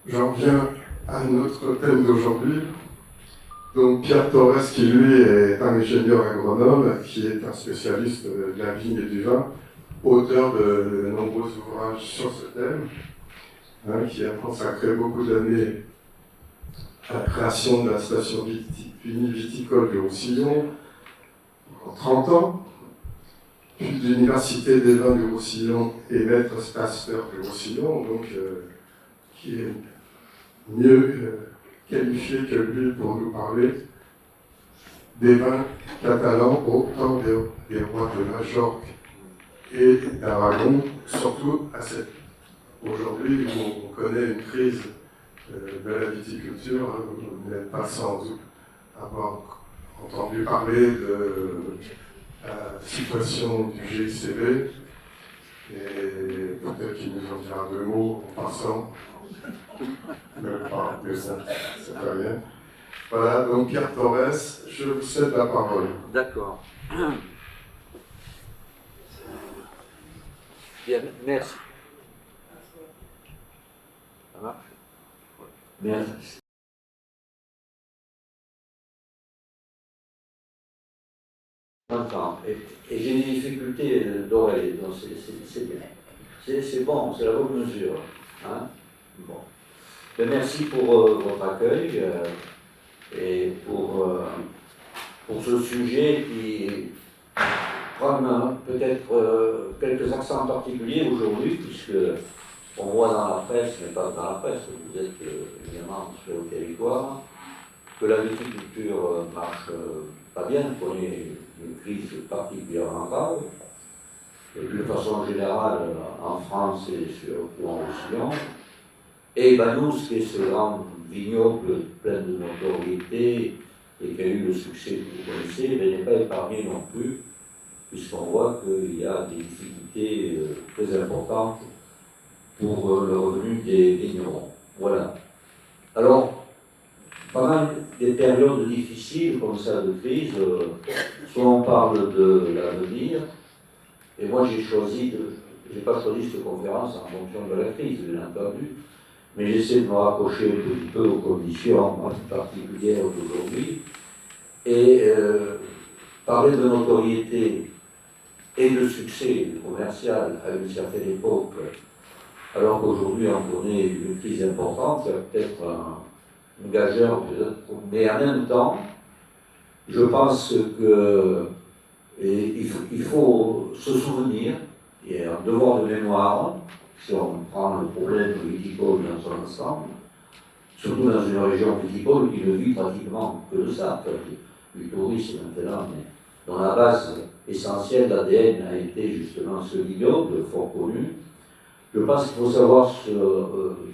J'en viens à notre thème d'aujourd'hui. Donc Pierre Torres, qui lui est un ingénieur agronome, qui est un spécialiste de la vigne et du vin, auteur de nombreux ouvrages sur ce thème, qui a consacré beaucoup d'années à la création de la station viticole de Roussillon, en 30 ans, puis de l'Université des vins de Roussillon et maître pasteur de Roussillon, donc qui est mieux qualifié que lui pour nous parler des vins catalans au temps des rois de Majorque et d'Aragon, surtout aujourd'hui où on connaît une crise de la viticulture. Vous n'êtes pas sans avoir entendu parler de la situation du GICB, et peut-être qu'il nous en dira deux mots en passant. Même pas, mais ça, c'est pas bien. Voilà, donc Pierre Torres, je vous cède la parole. D'accord. Bien, merci. Ça marche? Merci. Et j'ai des difficultés d'oreille, donc c'est bien. C'est bon, c'est la bonne mesure. Hein? Bon. Ben, merci pour votre accueil et pour ce sujet qui prend peut-être quelques accents particuliers aujourd'hui, puisque on voit dans la presse, mais pas dans la presse, vous êtes évidemment sur le territoire, que la viticulture marche pas bien, connaît une crise particulièrement grave, et puis de façon générale en France et surtout en Roussillon. Et Banous, qui est ce grand vignoble plein de notoriété et qui a eu le succès que vous connaissez, n'est pas épargné non plus, puisqu'on voit qu'il y a des difficultés très importantes pour le revenu des vignerons. Voilà. Alors, pendant des périodes difficiles comme ça de crise, soit on parle de l'avenir, et moi j'ai pas choisi cette conférence en fonction de la crise, bien entendu, mais j'essaie de me raccrocher un petit peu aux conditions particulières d'aujourd'hui, et parler de notoriété et de succès commercial à une certaine époque, alors qu'aujourd'hui on connaît une crise importante, peut-être un gageur, mais en même temps, je pense qu'il faut se souvenir, il y a un devoir de mémoire, si on prend le problème viticole dans son ensemble, surtout dans une région viticole qui ne vit pratiquement que de ça, du tourisme maintenant, mais dont la base essentielle d'ADN a été justement ce vignoble fort connu. Je pense qu'il faut savoir se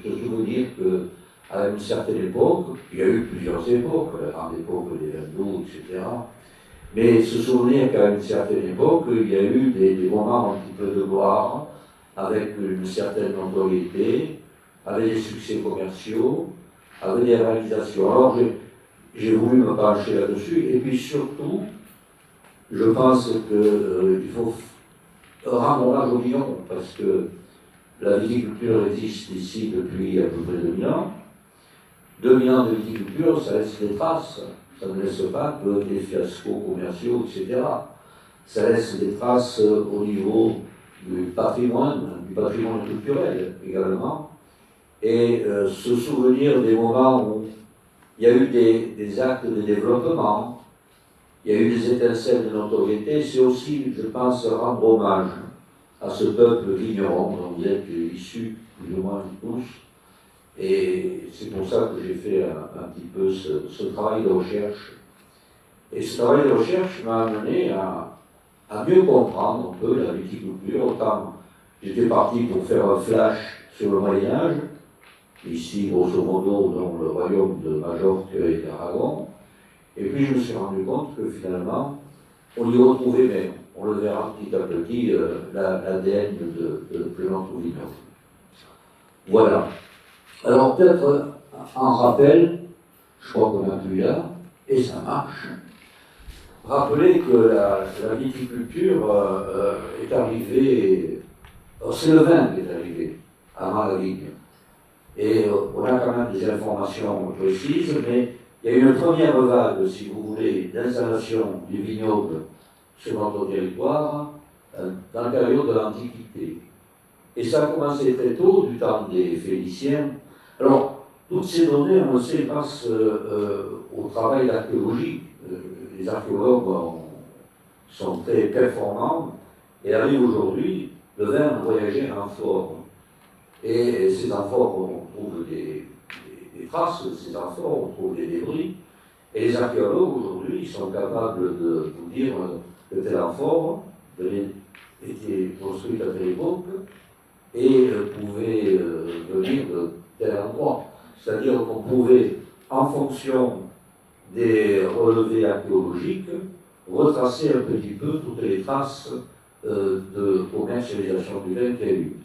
souvenir qu'à une certaine époque, il y a eu plusieurs époques, la grande époque des Hindous, etc., mais se souvenir qu'à une certaine époque, il y a eu des moments un petit peu de gloire, avec une certaine notoriété, avec des succès commerciaux, avec des réalisations. Alors j'ai voulu me pencher là-dessus, et puis surtout, je pense qu'il faut rendre hommage aux vignerons, parce que la viticulture existe ici depuis à peu près 2000 ans. 2000 ans de viticulture, ça laisse des traces. Ça ne laisse pas que des fiascos commerciaux, etc. Ça laisse des traces au niveau du patrimoine culturel également. Et se souvenir des moments où il y a eu des actes de développement, il y a eu des étincelles de notoriété, c'est aussi, je pense, rendre hommage à ce peuple vigneron dont vous êtes issus, plus ou moins tous. Et c'est pour ça que j'ai fait un petit peu ce travail de recherche. Et ce travail de recherche m'a amené à mieux comprendre un peu la viticulture. Autant j'étais parti pour faire un flash sur le Moyen-Âge, ici grosso modo dans le royaume de Majorque et d'Aragon. Et puis je me suis rendu compte que finalement, on y retrouvait même, on le verra petit à petit, l'ADN de notre vignoble. Voilà. Alors peut-être en rappel, je crois qu'on a pu là, et ça marche, rappeler que la viticulture est arrivée, c'est le vin qui est arrivé avant la vigne. Et on a quand même des informations précises, mais il y a eu une première vague, si vous voulez, d'installation du vignoble sur notre territoire dans la période de l'Antiquité. Et ça a commencé très tôt, du temps des Phéniciens. Alors, toutes ces données, on le sait, grâce au travail d'archéologie. Les archéologues sont très performants et arrivent aujourd'hui, le vin a voyagé en amphores. Et ces amphores, on trouve des traces de ces amphores, on trouve des débris. Et les archéologues aujourd'hui, ils sont capables de vous dire que telle amphore était construite à telle époque et pouvait venir de tel endroit. C'est-à-dire qu'on pouvait, en fonction des relevés archéologiques, retracer un petit peu toutes les traces de commercialisation du vin qu'il y a eu.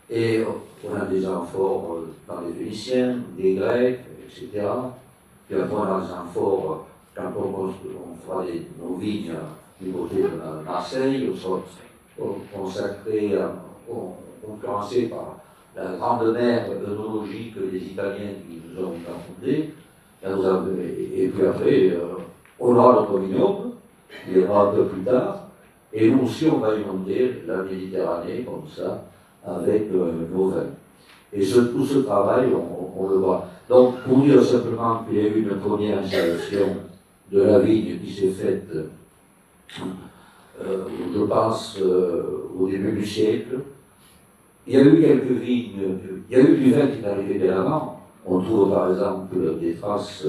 Et on a des amphores dans les Phéniciens, des Grecs, etc. Puis après, on a des amphores quand on fera nos vignes du côté de Marseille, consacrées, concurrencées par la grande mère œnologique des Italiens qui nous ont fondé. Et puis après, on aura notre vignoble, il y aura un peu plus tard, et nous aussi, on va inonder la Méditerranée comme ça, avec nos vins. Et tout ce travail, on le voit. Donc, pour dire simplement qu'il y a eu une première installation de la vigne qui s'est faite, je pense, au début du siècle. Il y a eu quelques vignes, il y a eu du vin qui est arrivé bien avant. On trouve par exemple des traces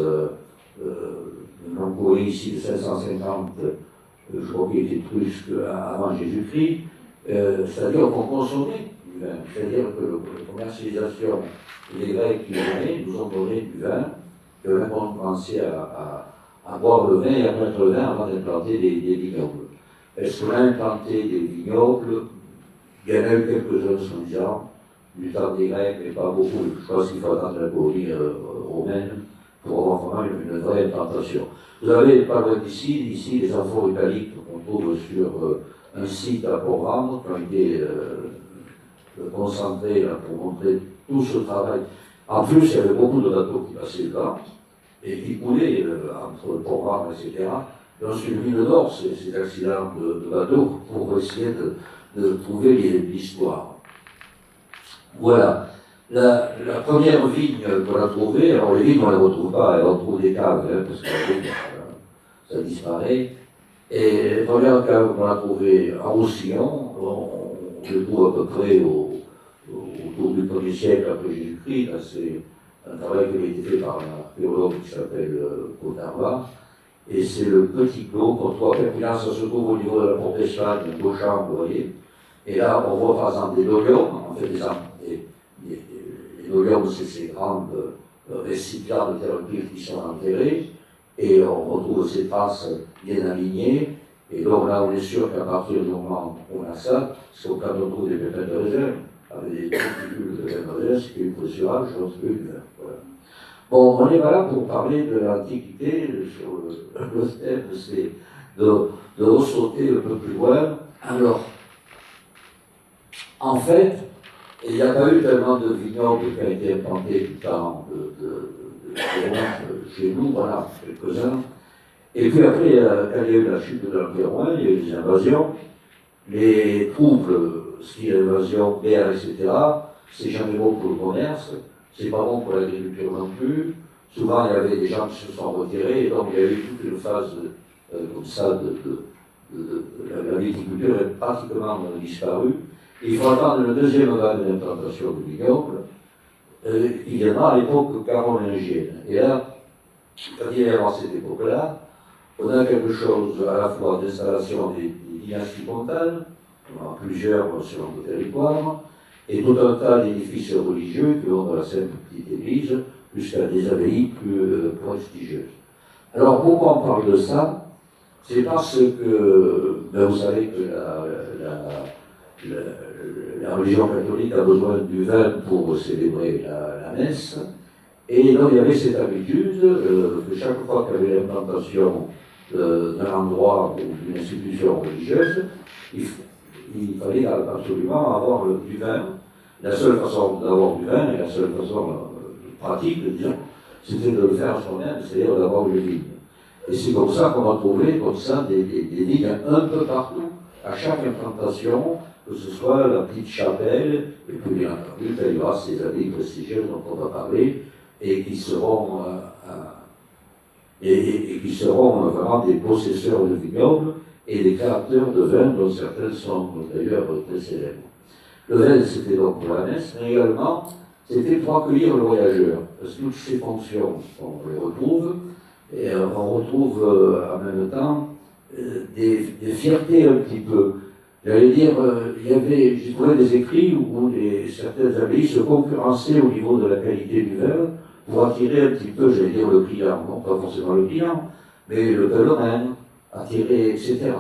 d'un courrier ici de 550, je crois qu'il était étrusque avant Jésus-Christ, c'est-à-dire qu'on consommait du vin, c'est-à-dire que la commercialisation des Grecs qui venaient nous ont donné du vin, que on a commencé à boire le vin et à mettre le vin avant d'implanter des vignobles. Est-ce qu'on a implanté des vignobles? Il y en a eu quelques-uns soi-disant, du temps des Grecs, mais pas beaucoup. Je pense qu'il faut attendre la colonie romaine pour avoir vraiment une vraie implantation. Vous avez, pas loin d'ici, les amphores italiques qu'on trouve sur un site à Port-Vendre, qui ont été concentrés là, pour montrer tout ce travail. En plus, il y avait beaucoup de bateaux qui passaient là, et qui coulaient entre Port-Vendre, etc. Et on suivi le nord, ces accidents de bateaux, pour essayer de trouver l'histoire. Voilà. La première vigne qu'on a trouvée, alors les vignes on ne les retrouve pas, on trouve des caves, hein, parce que la vigne, ça disparaît. Et les premières caves qu'on a trouvées en Roussillon, on les trouve à peu près autour du 1er siècle après Jésus-Christ. C'est un travail qui a été fait par un archéologue qui s'appelle Cotarva. Et c'est le petit clos qu'on trouve à Perpignan, ça se trouve au niveau de la porte d'Espagne, de Beauchamp, vous voyez. Et là, on voit par exemple des doyums, on fait les doyums, c'est ces grandes récipients de terre cuite qui sont enterrés, et on retrouve ces traces bien alignées, et donc là, on est sûr qu'à partir du moment où on a ça, c'est quand on trouve des pépins de réserve, avec des particules de pépins de réserve, c'est une pressurage, je pense que voilà. Bon, on n'est pas là pour parler de l'Antiquité, sur le thème, c'est de ressauter un peu plus loin. Alors, en fait, il n'y a pas eu tellement de vignobles qui ont été implantés du temps de chez nous, voilà, quelques-uns. Et puis après, quand il y a eu la chute de l'Empire romain, il y a eu des invasions, les troubles, style invasion, guerre, etc., c'est jamais bon pour le commerce, c'est pas bon pour l'agriculture non plus. Souvent, il y avait des gens qui se sont retirés, et donc il y a eu toute une phase comme ça la viticulture est pratiquement disparue. Il faut attendre une deuxième vague d'implantation du vignoble. Il y en a à l'époque carolingienne. Et là, quand il y a cette époque-là, on a quelque chose à la fois d'installation des dynasties comtales, on en a plusieurs sur le territoire, et tout un tas d'édifices religieux qui vont de la simple petite église jusqu'à des abbayes plus prestigieuses. Alors pourquoi on parle de ça? C'est parce que, vous savez que la religion catholique a besoin du vin pour célébrer la messe, et donc il y avait cette habitude que chaque fois qu'il y avait l'implantation d'un endroit ou d'une institution religieuse, il fallait absolument avoir du vin. La seule façon d'avoir du vin, et la seule façon pratique, disons, c'était de le faire soi-même, c'est-à-dire d'avoir une vigne. Et c'est comme ça qu'on a trouvé comme ça des vignes un peu partout, à chaque implantation, que ce soit la petite chapelle, et puis bien entendu, il y aura ces amis prestigieux dont on va parler, et qui seront, qui seront vraiment des possesseurs de vignobles et des créateurs de vins, dont certains sont d'ailleurs très célèbres. Le vin, c'était donc pour la messe, mais également, c'était pour accueillir le voyageur. Parce que toutes ces fonctions, on les retrouve, et on retrouve en même temps des fiertés un petit peu. J'allais dire, j'ai trouvé des écrits où certaines abbayes se concurrençaient au niveau de la qualité du vin pour attirer un petit peu, j'allais dire, le client. Non pas forcément le client, mais le pèlerin, attirer, etc.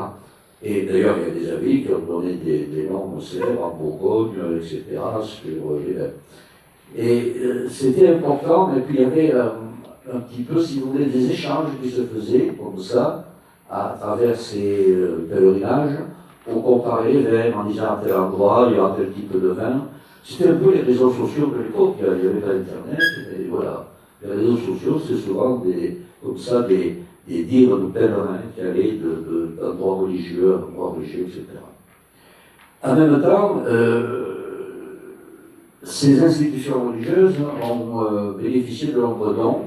Et d'ailleurs, il y a des abbayes qui ont donné des noms célèbres en Bourgogne, etc., sur les vins. Et c'était important, et puis il y avait un petit peu, si vous voulez, des échanges qui se faisaient comme ça, à travers ces pèlerinages, pour comparer les vins en disant à tel endroit, il y aura tel type de vin. C'était un peu les réseaux sociaux de l'époque, il n'y avait pas Internet, et voilà. Les réseaux sociaux, c'est souvent comme ça, des dires de pèlerins qui allaient d'endroits religieux à endroits religieux, etc. En même temps, ces institutions religieuses ont bénéficié de nombreux dons,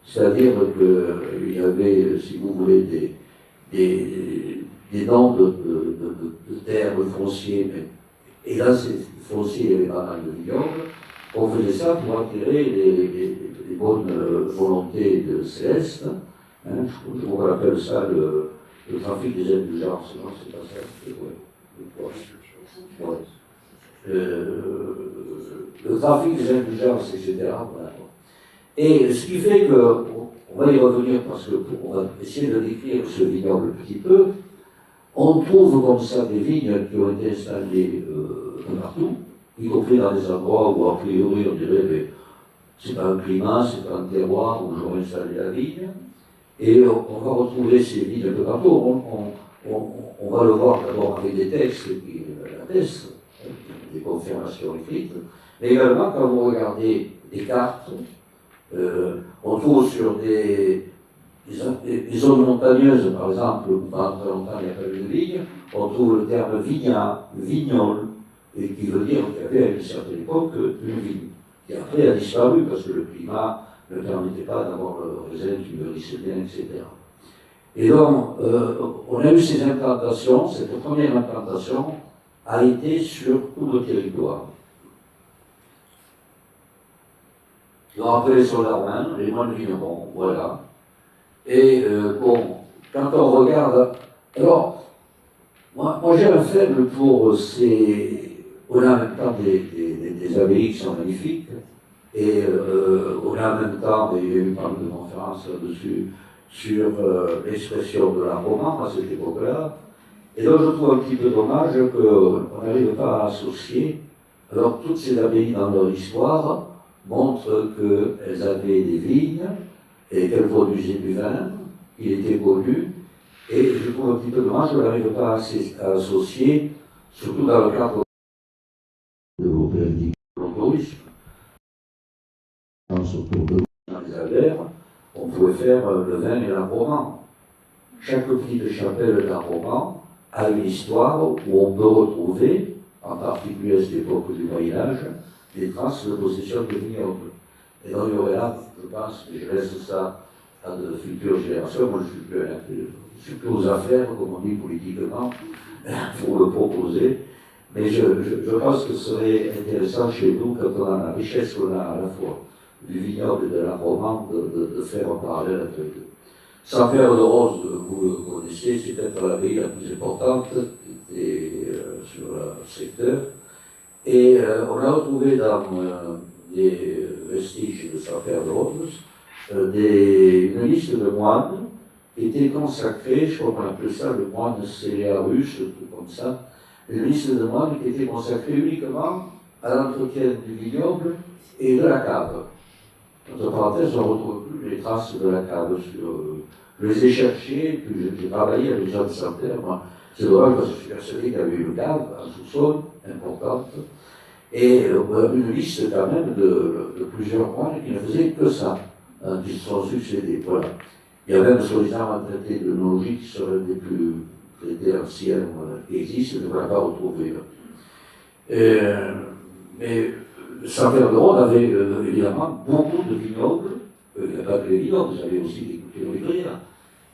c'est-à-dire qu'il y avait, si vous voulez, des dons de terres, de fonciers, et là, ces fonciers, il y avait pas mal de vignobles. On faisait ça pour attirer les bonnes volontés célestes. Hein, je vous rappelle ça, le trafic des indulgences, non, c'est pas ça, le trafic des indulgences, etc. Voilà. Et ce qui fait on va y revenir parce qu'on va essayer de décrire ce vignoble un petit peu. On trouve comme ça des vignes qui ont été installées partout, y compris dans des endroits où a priori on dirait mais c'est pas un climat, c'est pas un terroir où j'aurais installé la vigne. Et on va retrouver ces vignes un peu partout. On va le voir d'abord avec des textes qui l'attestent, des confirmations écrites, mais également quand vous regardez des cartes, on trouve sur des zones montagneuses, par exemple, où pendant très longtemps il n'y a pas eu de vigne, on trouve le terme vignat, vignol, et qui veut dire qu'il y avait à une certaine époque une vigne, qui après a disparu parce que le climat ne permettait pas d'avoir le raisin qui mûrissait bien, etc. Et donc, on a eu ces implantations, cette première implantation a été sur tout le territoire. Donc après les soldats romains, les moines vignerons, voilà. Et bon, quand on regarde, alors, moi j'ai un faible pour on a en même temps des abbayes qui sont magnifiques, et on a en même temps, il y a eu pas mal de conférences là-dessus, sur l'expression de l'art roman à cette époque-là. Et donc je trouve un petit peu dommage qu'on n'arrive pas à associer, alors toutes ces abbayes dans leur histoire montrent qu'elles avaient des vignes, et qu'elles produisaient du vin, il était connu, et je trouve un petit peu dommage qu'on n'arrive pas à associer, surtout dans le cadre de l'autorisme, surtout dans les Albert, on pouvait faire le vin et l'art roman. Chaque petite chapelle d'art roman a une histoire où on peut retrouver, en particulier à cette époque du Moyen-Âge, des traces de possession de vignobles. Et donc il y aurait là, je pense, et je laisse ça à de futures générations, moi je suis plus aux affaires, comme on dit politiquement, pour le proposer, mais je pense que ce serait intéressant chez nous, quand on a la richesse qu'on a à la fois du vignoble et de la romande, de faire un parallèle entre les deux. Saint-Pierre-de-Rose, vous le connaissez, c'est peut-être l'abbaye la plus importante sur le secteur, et on a retrouvé dans des vestiges de Saint-Pierre-de-Rose une liste de moines qui étaient consacrés, je crois qu'on appelle ça le moine Céléarus, tout comme ça, une liste de moines qui était consacrée uniquement à l'entretien du vignoble et de la cave. Entre parenthèses, on ne retrouve plus les traces de la cave. Je les ai cherchées, puis j'ai travaillé avec les gens de Saint-Pierre. C'est dommage parce que je suis persuadé qu'il y avait une cave, un sous-sol importante. Et on a une liste quand même de plusieurs moines qui ne faisaient que ça, hein, qui se sont succédés. Voilà. Il y a même soi-disant un traité de nologie qui serait des plus traités anciens qui existent, mais on ne l'a pas retrouvé. Mais Saint-Pierre de Rhodes avait évidemment beaucoup de vignobles. Il n'y a pas que les vignobles, vous avez aussi des cultures vivrières.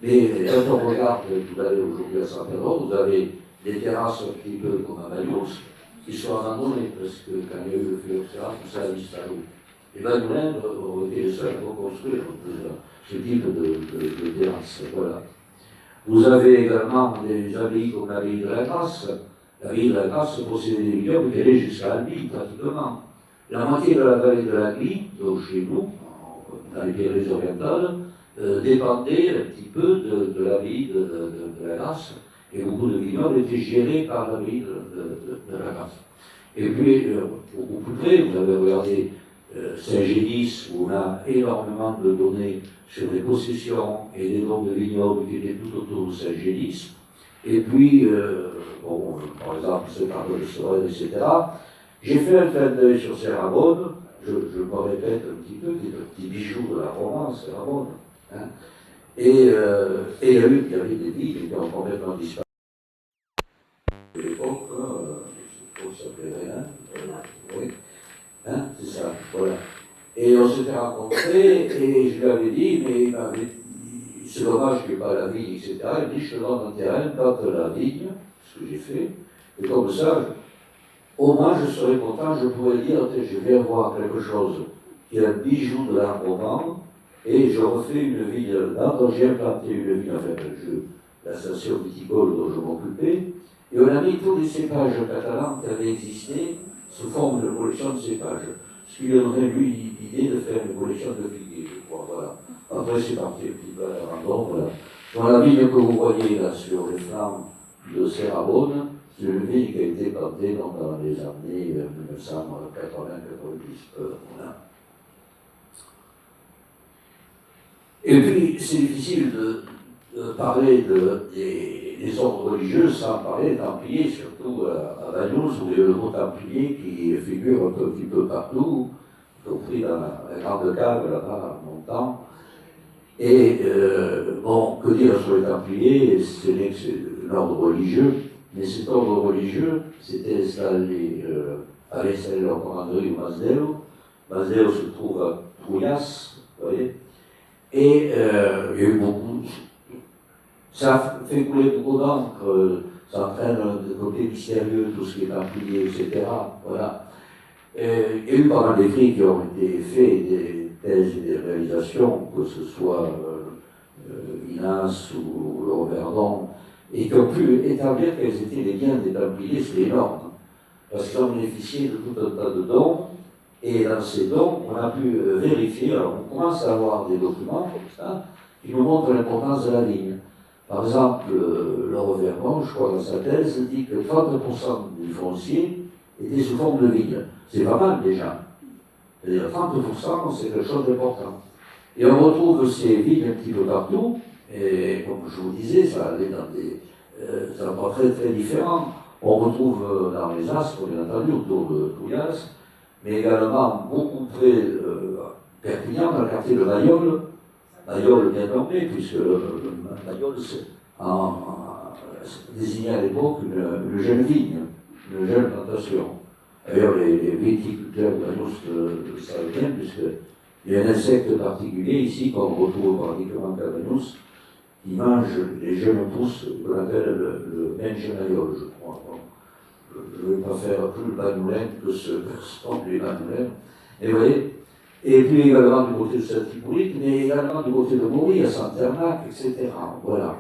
Mais quand on regarde, vous allez aujourd'hui à Saint-Pierre de Rhodes, vous avez des terrasses un petit peu comme à Bagnols, qui sont abandonnées, parce que quand il y a eu le phylloxéra, tout ça a disparu. Les Bagnols ont été les seuls à reconstruire ce type de terrasse. Voilà. Vous avez également des abbayes comme l'abbaye de la Grasse. L'abbaye de la Grasse possédait des vignobles qui allaient jusqu'à Albi, pratiquement. La moitié de la vallée de la Glie, donc chez nous, dans les Pyrénées-Orientales, dépendait un petit peu de l'abbaye de la Grasse. Et beaucoup de vignobles étaient gérés par l'abbaye de la Grasse. Et puis, beaucoup plus près, vous avez regardé Saint-Génis, où on a énormément de données sur les possessions et les noms de vignobles qui étaient tout autour de Saint-Génis. Et puis, bon, par exemple, ce tableau de Sorel, etc. J'ai fait un clin d'œil sur Serrabonne, je me répète un petit peu, qui est un petit bijou de la Romance, Serrabonne. Hein. Et il y avait des villes qui ont complètement disparu. À l'époque, ça s'appelait rien. Oui. Hein, c'est ça, voilà. Et on s'était rencontrés, et je lui avais dit, mais il m'avait dit, c'est dommage qu'il n'y ait pas la vigne, etc. Il m'a dit, je te donne un terrain, plante la vigne, ce que j'ai fait, et comme ça, au moins je serais content, je pourrais dire, je viens voir quelque chose qui est un bijou de l'art roman, et je refais une vigne là, donc j'ai implanté une vigne, enfin, la station viticole dont je m'occupais, et on a mis tous les cépages catalans qui avaient existé sous forme de collection de cépages. Ce qui lui a donné, lui, l'idée de faire une collection de figuiers, je crois, voilà. Après, c'est parti un petit peu à l'abandon, voilà. Dans la vigne que vous voyez là sur les flancs de Serrabonne, c'est une vigne qui a été plantée dans les années 1980-90, voilà. Et puis, c'est difficile de parler des ordres religieux sans parler des Templiers, surtout à Bagnols, où il y a le mot Templier qui figure un petit peu partout, y compris dans la grande cave là-bas, en montant. Et bon, que dire sur les Templiers, ce n'est que c'est l'ordre religieux, mais cet ordre religieux s'était installé, avait installé leur commanderie au Masdeo. Masdeo se trouve à Trouillas, vous voyez. Et il y a eu beaucoup. Ça fait couler beaucoup d'encre, ça entraîne le côté mystérieux, tout ce qui est templier, etc. Voilà. Il y a eu pas mal d'écrits qui ont été faits, des thèses et des réalisations, que ce soit Inas ou Laurent Verdon, et qui ont pu établir quels étaient les liens des templiers, c'est énorme. Parce qu'ils ont bénéficié de tout un tas de dons. Et dans ces dons, on a pu vérifier, alors on commence à avoir des documents comme ça, qui nous montrent l'importance de la vigne. Par exemple, Laurent Vermont, je crois dans sa thèse, dit que 30% du foncier était sous forme de vigne. C'est pas mal déjà. C'est-à-dire 30%, c'est quelque chose d'important. Et on retrouve ces vignes un petit peu partout, et comme je vous disais, ça allait dans des endroits très très différents. On retrouve dans les Astres, bien entendu, autour de Touillas, mais également beaucoup près Perpignan, dans le quartier de Mayol. Mayol bien nommé, puisque Mayol désignait à l'époque une jeune vigne, une jeune plantation. D'ailleurs, les viticulteurs de Mayol le savent bien, puisqu'il y a un insecte particulier ici qu'on retrouve pratiquement qu'à Mayol, qui mange les jeunes pousses qu'on appelle le Mengenayol, je crois. Je ne vais pas faire plus le Bagnoulin que ce que sont les Bagnoulins. Et vous voyez, et puis également du côté de Saint-Hippolyte, mais également du côté de Maury, à Saint-Ternac, etc. Voilà.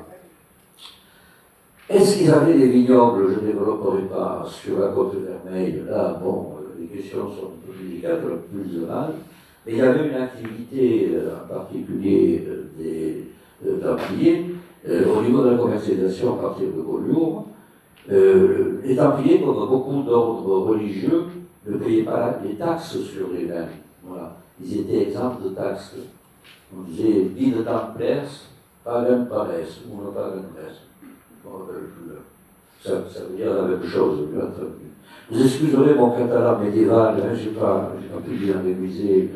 Est-ce qu'ils avaient des vignobles? Je ne développerai pas sur la côte vermeille. Là, bon, les questions sont un peu délicates, plus de mal. Mais il y avait une activité, en particulier des Templiers, au niveau de la commercialisation à partir de Collioure. Les Templiers, comme beaucoup d'ordres religieux, ne payaient pas les taxes sur les vins. Voilà. Ils étaient exempts de taxes. On disait bide templaires, pagam pares, ou ne pagam pares. Je ne me rappelle plus. ça veut dire la même chose. Vous excuserez mon catalan médiéval, hein, je n'ai pas pu bien réviser.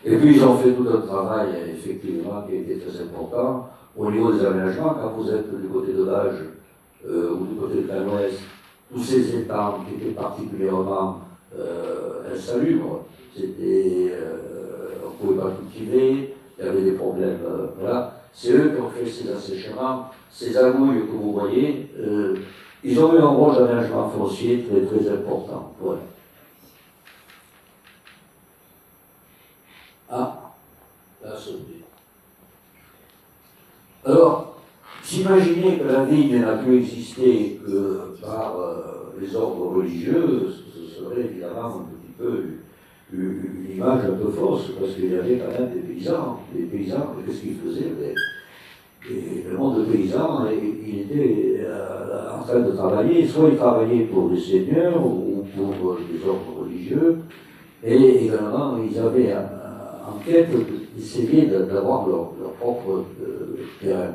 Et puis ils ont fait tout un travail, effectivement, qui était très important au niveau des aménagements. Quand vous êtes du côté de l'Age ou du côté de l'Ouest, tous ces étangs qui étaient particulièrement insalubres, on ne pouvait pas cultiver, il y avait des problèmes, voilà. C'est eux qui ont fait ces assèchements, ces agouilles que vous voyez, ils ont eu un rôle d'aménagement foncier très très important. Voilà. Ah, là, sauté. Alors, s'imaginer que la vigne n'a pu exister que par les ordres religieux, ce serait évidemment un petit peu une image un peu fausse, parce qu'il y avait quand même des paysans. Les paysans, qu'est-ce qu'ils faisaient? Et le monde paysan, il était en train de travailler, soit il travaillait pour les seigneurs ou pour les ordres religieux, et également ils avaient en quête d'essayer d'avoir leur propre terrain.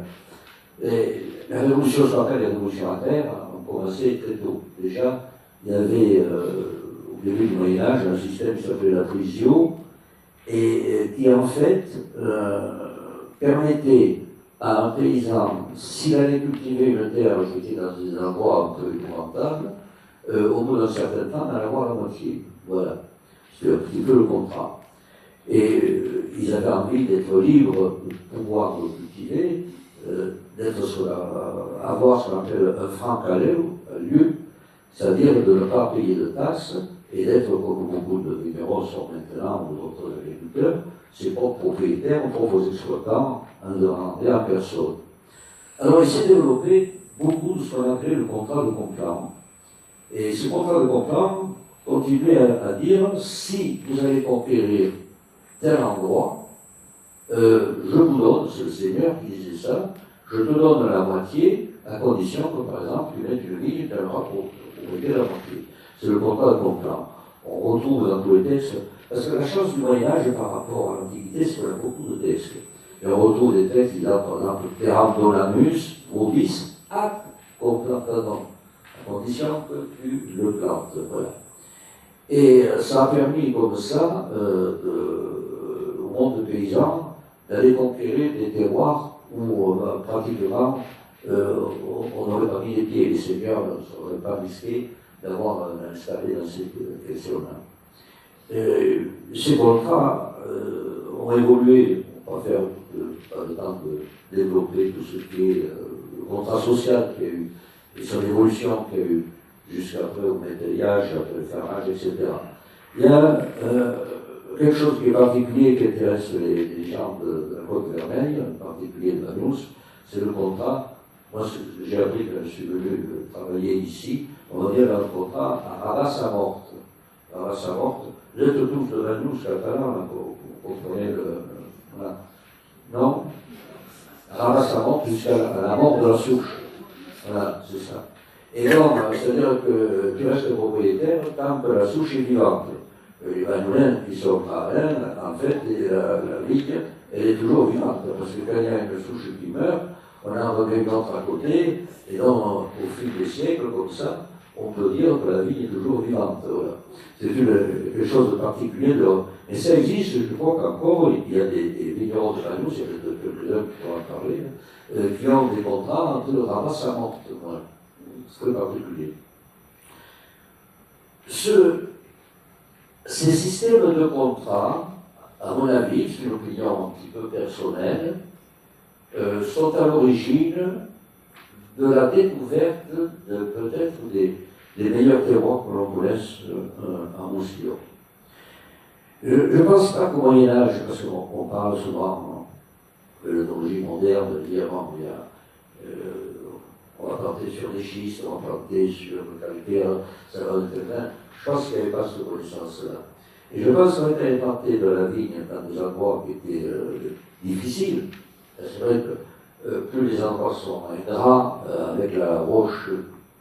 Et la révolution chrétienne et la révolution agraire ont commencé très tôt. Déjà, il y avait au début du Moyen-Âge un système qui s'appelait la prisio, et qui en fait permettait à un paysan, s'il allait cultiver une terre qui était dans des endroits un peu épouvantables, au bout d'un certain temps, d'en avoir la moitié. Voilà. C'est un petit peu le contrat. Et ils avaient envie d'être libres, de pouvoir cultiver, avoir ce qu'on appelle un franc à lieu, c'est-à-dire de ne pas payer de taxes et d'être, comme beaucoup de vignerons sont maintenant, ou d'autres agriculteurs, ses propres propriétaires, propres exploitants, en demander à personne. Alors il s'est développé beaucoup de ce qu'on appelait le contrat de complan. Et ce contrat de complan continuait à dire, si vous allez conquérir tel endroit, je vous donne, c'est le Seigneur qui disait ça, je te donne la moitié, à condition que, par exemple, tu mettes une vigne, tu auras pour la moitié. C'est le contrat de complan. On retrouve dans tous les textes, parce que la chance du Moyen-Âge par rapport à l'Antiquité, c'est qu'on a beaucoup de textes. Et on retrouve des textes qui disent, par exemple, Terram donamus, vobis, ac complantatum, à condition que tu le plantes. Voilà. Et ça a permis comme ça au monde paysan d'aller conquérir des terroirs où pratiquement on n'aurait pas mis les pieds. Les seigneurs n'auraient pas risqué d'avoir installé dans ces questions-là. Ces contrats ont évolué, on va faire pas le temps de développer tout ce qui est le contrat social qu'il y a eu, et son évolution qu'il y a eu jusqu'après au métallage, après le ferrage, etc. Il y a quelque chose qui est particulier, qui intéresse les gens de la Côte Vermeille, en particulier de Manous, c'est le contrat. Moi, j'ai appris que je suis venu travailler ici, on va dire dans le contrat à Arras-à-Morte. Arras-à-Morte, vous êtes tous de Manous catalan, vous comprenez le. Voilà. Non, Arras-à-Morte jusqu'à la mort de la souche. Voilà, c'est ça. Et donc, c'est-à-dire que tu restes propriétaire tant que la souche est vivante. Les Vanolins qui sont marins, en fait, la vigne, elle est toujours vivante. Parce que quand il y a une souche qui meurt, on en remet une autre à côté, et donc, au fil des siècles, comme ça, on peut dire que la vigne est toujours vivante. Voilà. C'est quelque chose de particulier. Mais ça existe, je crois qu'encore, il y a des vignerons de Vanous, il y a quelques-uns qui pourront en parler, qui ont des contrats entre le ramas à morte. Voilà. C'est très particulier. Ces systèmes de contrats, à mon avis, c'est une opinion un petit peu personnelle, sont à l'origine de la découverte de peut-être des meilleurs terroirs que l'on vous laisse en Roussillon. Je ne pense pas qu'au Moyen-Âge, parce qu'on parle souvent de l'ethnologie moderne, de dire bon, on va planter sur des schistes, on va planter sur le calcaire, ça va être bien. Je pense qu'il n'y avait pas cette connaissance-là. Et je pense qu'on était planté de la vigne dans des endroits qui étaient difficiles. C'est vrai que plus les endroits sont ingrats, avec la roche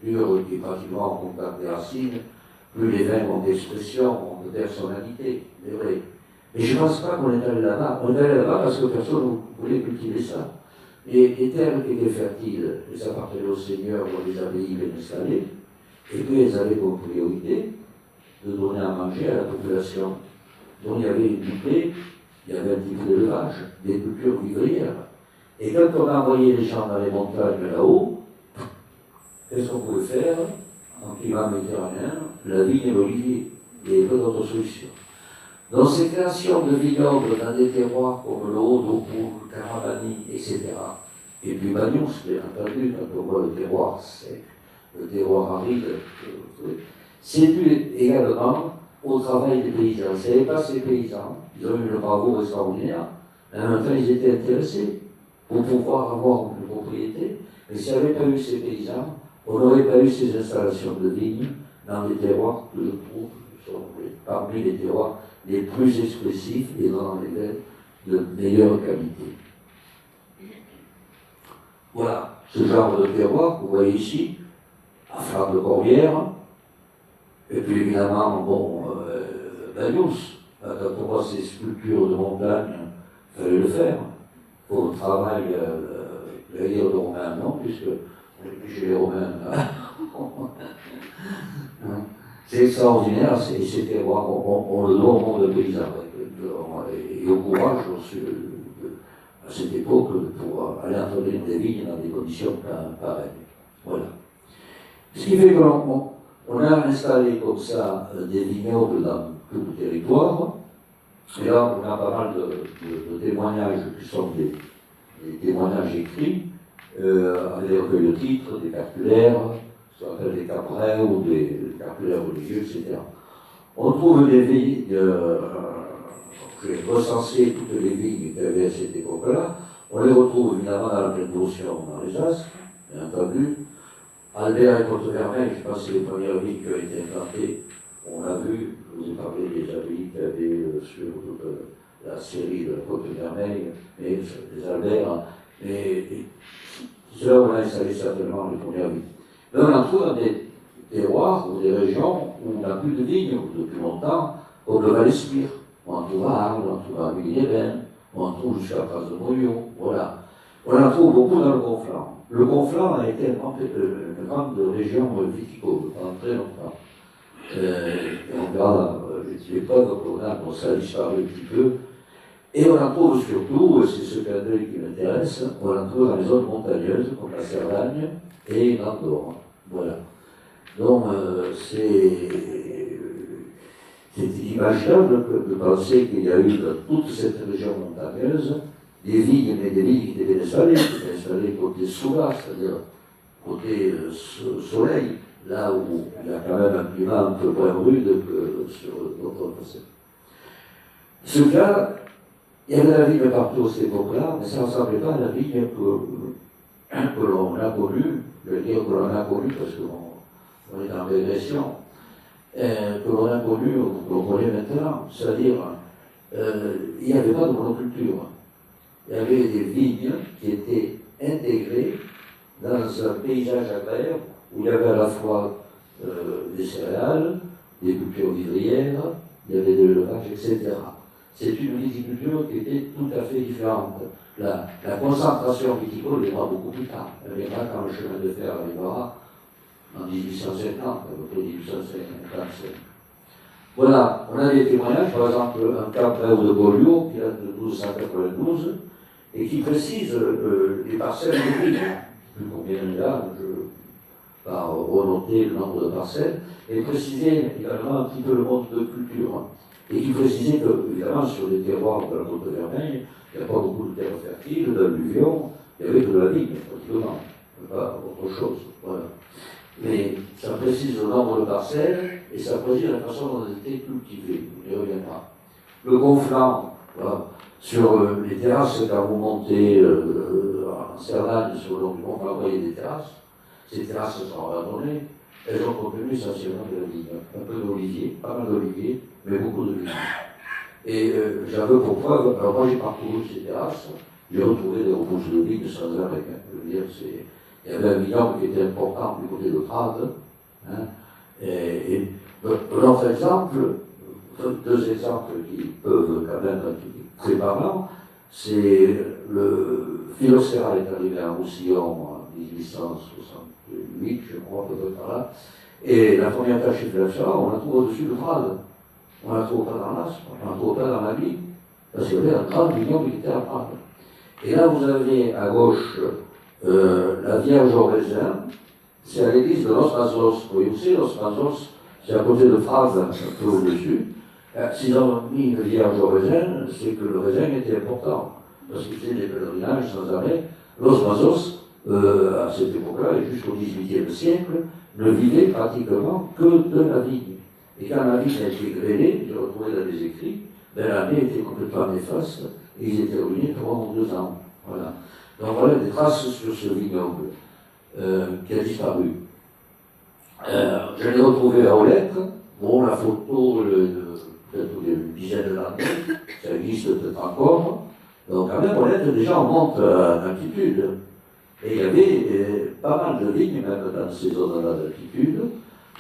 dure qui est pratiquement en contact des racines, plus les vins ont d'expression, ont de personnalité. C'est vrai. Mais je ne pense pas qu'on est allé là-bas. On est allé là-bas parce que personne ne voulait cultiver ça. Les terres qui étaient fertiles, elles appartenaient aux seigneurs ou à des abbayes bien installées, et puis elles avaient comme priorité de donner à manger à la population. Donc il y avait du blé, il y avait un petit peu d'élevage, des cultures vivrières. Et quand on envoyait les gens dans les montagnes là-haut, qu'est-ce qu'on pouvait faire en climat méditerranéen? La vigne et l'olivier. Il n'y avait pas d'autre solution. Dans ces créations de vignobles dans des terroirs comme le Haut-Dopoul, Caravani, etc., et puis Bagnous, bien entendu, quand on voit le terroir sec, le terroir aride, c'est dû également au travail des paysans. Ce n'était pas ces paysans, ils ont eu le bravoure extraordinaire, mais en même temps ils étaient intéressés pour pouvoir avoir une propriété, mais s'il n'y avait pas eu ces paysans, on n'aurait pas eu ces installations de vignes dans des terroirs que je trouve sont parmi les terroirs les plus expressifs et dans les vins de meilleure qualité. Voilà, ce genre de terroir que vous voyez ici, à Flamme de Corbière, et puis évidemment, bon, Bagnous, quand on voit ces sculptures de montagne, il fallait le faire. Pour le travail, je vais dire de Romains, non, puisque on est plus chez les Romains. C'est extraordinaire, ces terroirs, on le doit au monde paysan, et au courage aussi, à cette époque, pour aller entretenir des vignes dans des conditions pareilles. Voilà. Ce qui fait qu'on a installé comme ça des vignobles dans tout le territoire. Et là, on a pas mal de témoignages qui sont des témoignages écrits, avec des recueils de titres, des cartulaires, ce qu'on appelle des caprins ou des cartulaires religieux, etc. On trouve des vignes, j'ai recensé toutes les vignes qu'il y avait à cette époque-là. On les retrouve évidemment dans la pleine notion dans les Astres, bien entendu. Albert et Côte-Vermeil, je pense que c'est les premières vignes qui ont été implantées. On a vu, je vous ai parlé des abbayes qu'il y avait sur la série de Côte-Vermeil, mais les Albert, et c'est là où on a installé certainement les premières vignes. Là, on en trouve dans des terroirs ou des régions où on n'a plus de vignes depuis longtemps, comme le Val-Espire. On en trouve à Arles, on en trouve à Villiers-les-Bains, on en trouve jusqu'à la place de Moyon, voilà. On en trouve beaucoup dans le Conflans. Le Conflans a été une grande région viticole pendant très longtemps. On verra l'époque où ça a disparu un petit peu. Et on en trouve surtout, et c'est ce clin d'œil qui m'intéresse, on en trouve dans les zones montagneuses, comme la Cerdagne et l'Andorre. Voilà. Donc, c'est inimaginable de penser qu'il y a eu dans toute cette région montagneuse des vignes, mais des vignes qui étaient installées côté Soulas, c'est-à-dire côté soleil, là où il y a quand même un climat un peu moins rude que sur d'autres facettes. Ce cas, il y avait la vigne partout à cette époque-là, mais ça ne ressemblait pas à la vigne que l'on a connue, je veux dire que l'on a connue parce qu'on est en régression, que l'on a connue, que l'on connaît maintenant, c'est-à-dire il n'y avait pas de monoculture. Il y avait des vignes qui étaient intégrées dans un paysage agraire où il y avait à la fois des céréales, des cultures vivrières, il y avait de l'élevage, etc. C'est une viticulture qui était tout à fait différente. La concentration viticole viendra beaucoup plus tard. Elle viendra quand le chemin de fer arrivera en 1850, à peu près 1855. Voilà, on a des témoignages, par exemple un Caprin de Beaulieu qui date de 1292 et qui précise les parcelles de vignes. Plus combien il y a, je ne vais pas renoter le nombre de parcelles, et préciser également un petit peu le mode de culture. Et qui précisait que, évidemment, sur les terroirs de la Côte-Vermeil, il n'y a pas beaucoup de terres fertiles, d'alluvions, il n'y avait que de la vigne, pratiquement, pas autre chose. Voilà. Mais ça précise le nombre de parcelles et ça précise la façon dont elles étaient cultivées. On y reviendra. Le Conflans, voilà. Sur les terrasses, quand vous montez en Cerdagne, sur le long du Conflans, vous voyez des terrasses. Ces terrasses sont abandonnées. Elles ont contenu essentiellement de la vigne. Un peu d'olivier, pas mal d'olivier, mais beaucoup de vigne. Et j'avais pour preuve, alors moi j'ai parcouru ces terrasses, j'ai retrouvé des repousses de vigne sans arrêt. Je veux dire, il y avait un vignoble qui était important du côté de Prades. Hein, et l'autre exemple, deux exemples qui peuvent quand même être très parlants, c'est le Philocéral est arrivé à Roussillon en 1868, je crois, peut-être par là. Et la première tâche chez Philocéral, on la trouve au-dessus de Prades. On la trouve pas dans l'As, on la trouve pas dans la ville, parce qu'il y avait un grand million qui était à Prades. Et là, vous avez à gauche la Vierge au raisin, c'est à l'église de Los Mazos. Vous voyez aussi, Los Mazos, c'est à côté de Prades, un peu au-dessus. S'ils ont mis une Vierge au raisin, c'est que le raisin était important, parce qu'ils faisaient des pèlerinages sans arrêt. Los Mazos, à cette époque-là, et jusqu'au XVIIIe siècle, ne vivaient pratiquement que de la vigne. Et quand la vigne a été grêlée, j'ai retrouvé dans les écrits, ben, l'année était complètement néfaste, et ils étaient ruinés pour 1 ou 2 ans. Voilà. Donc voilà des traces sur ce vignoble qui a disparu. Je l'ai retrouvé à Olette. Bon, la photo, peut-être une dizaine d'années, ça existe peut-être encore. Donc quand même, Olette, déjà, on monte à l'altitude. Et il y avait pas mal de vignes, même dans ces zones-là d'altitude.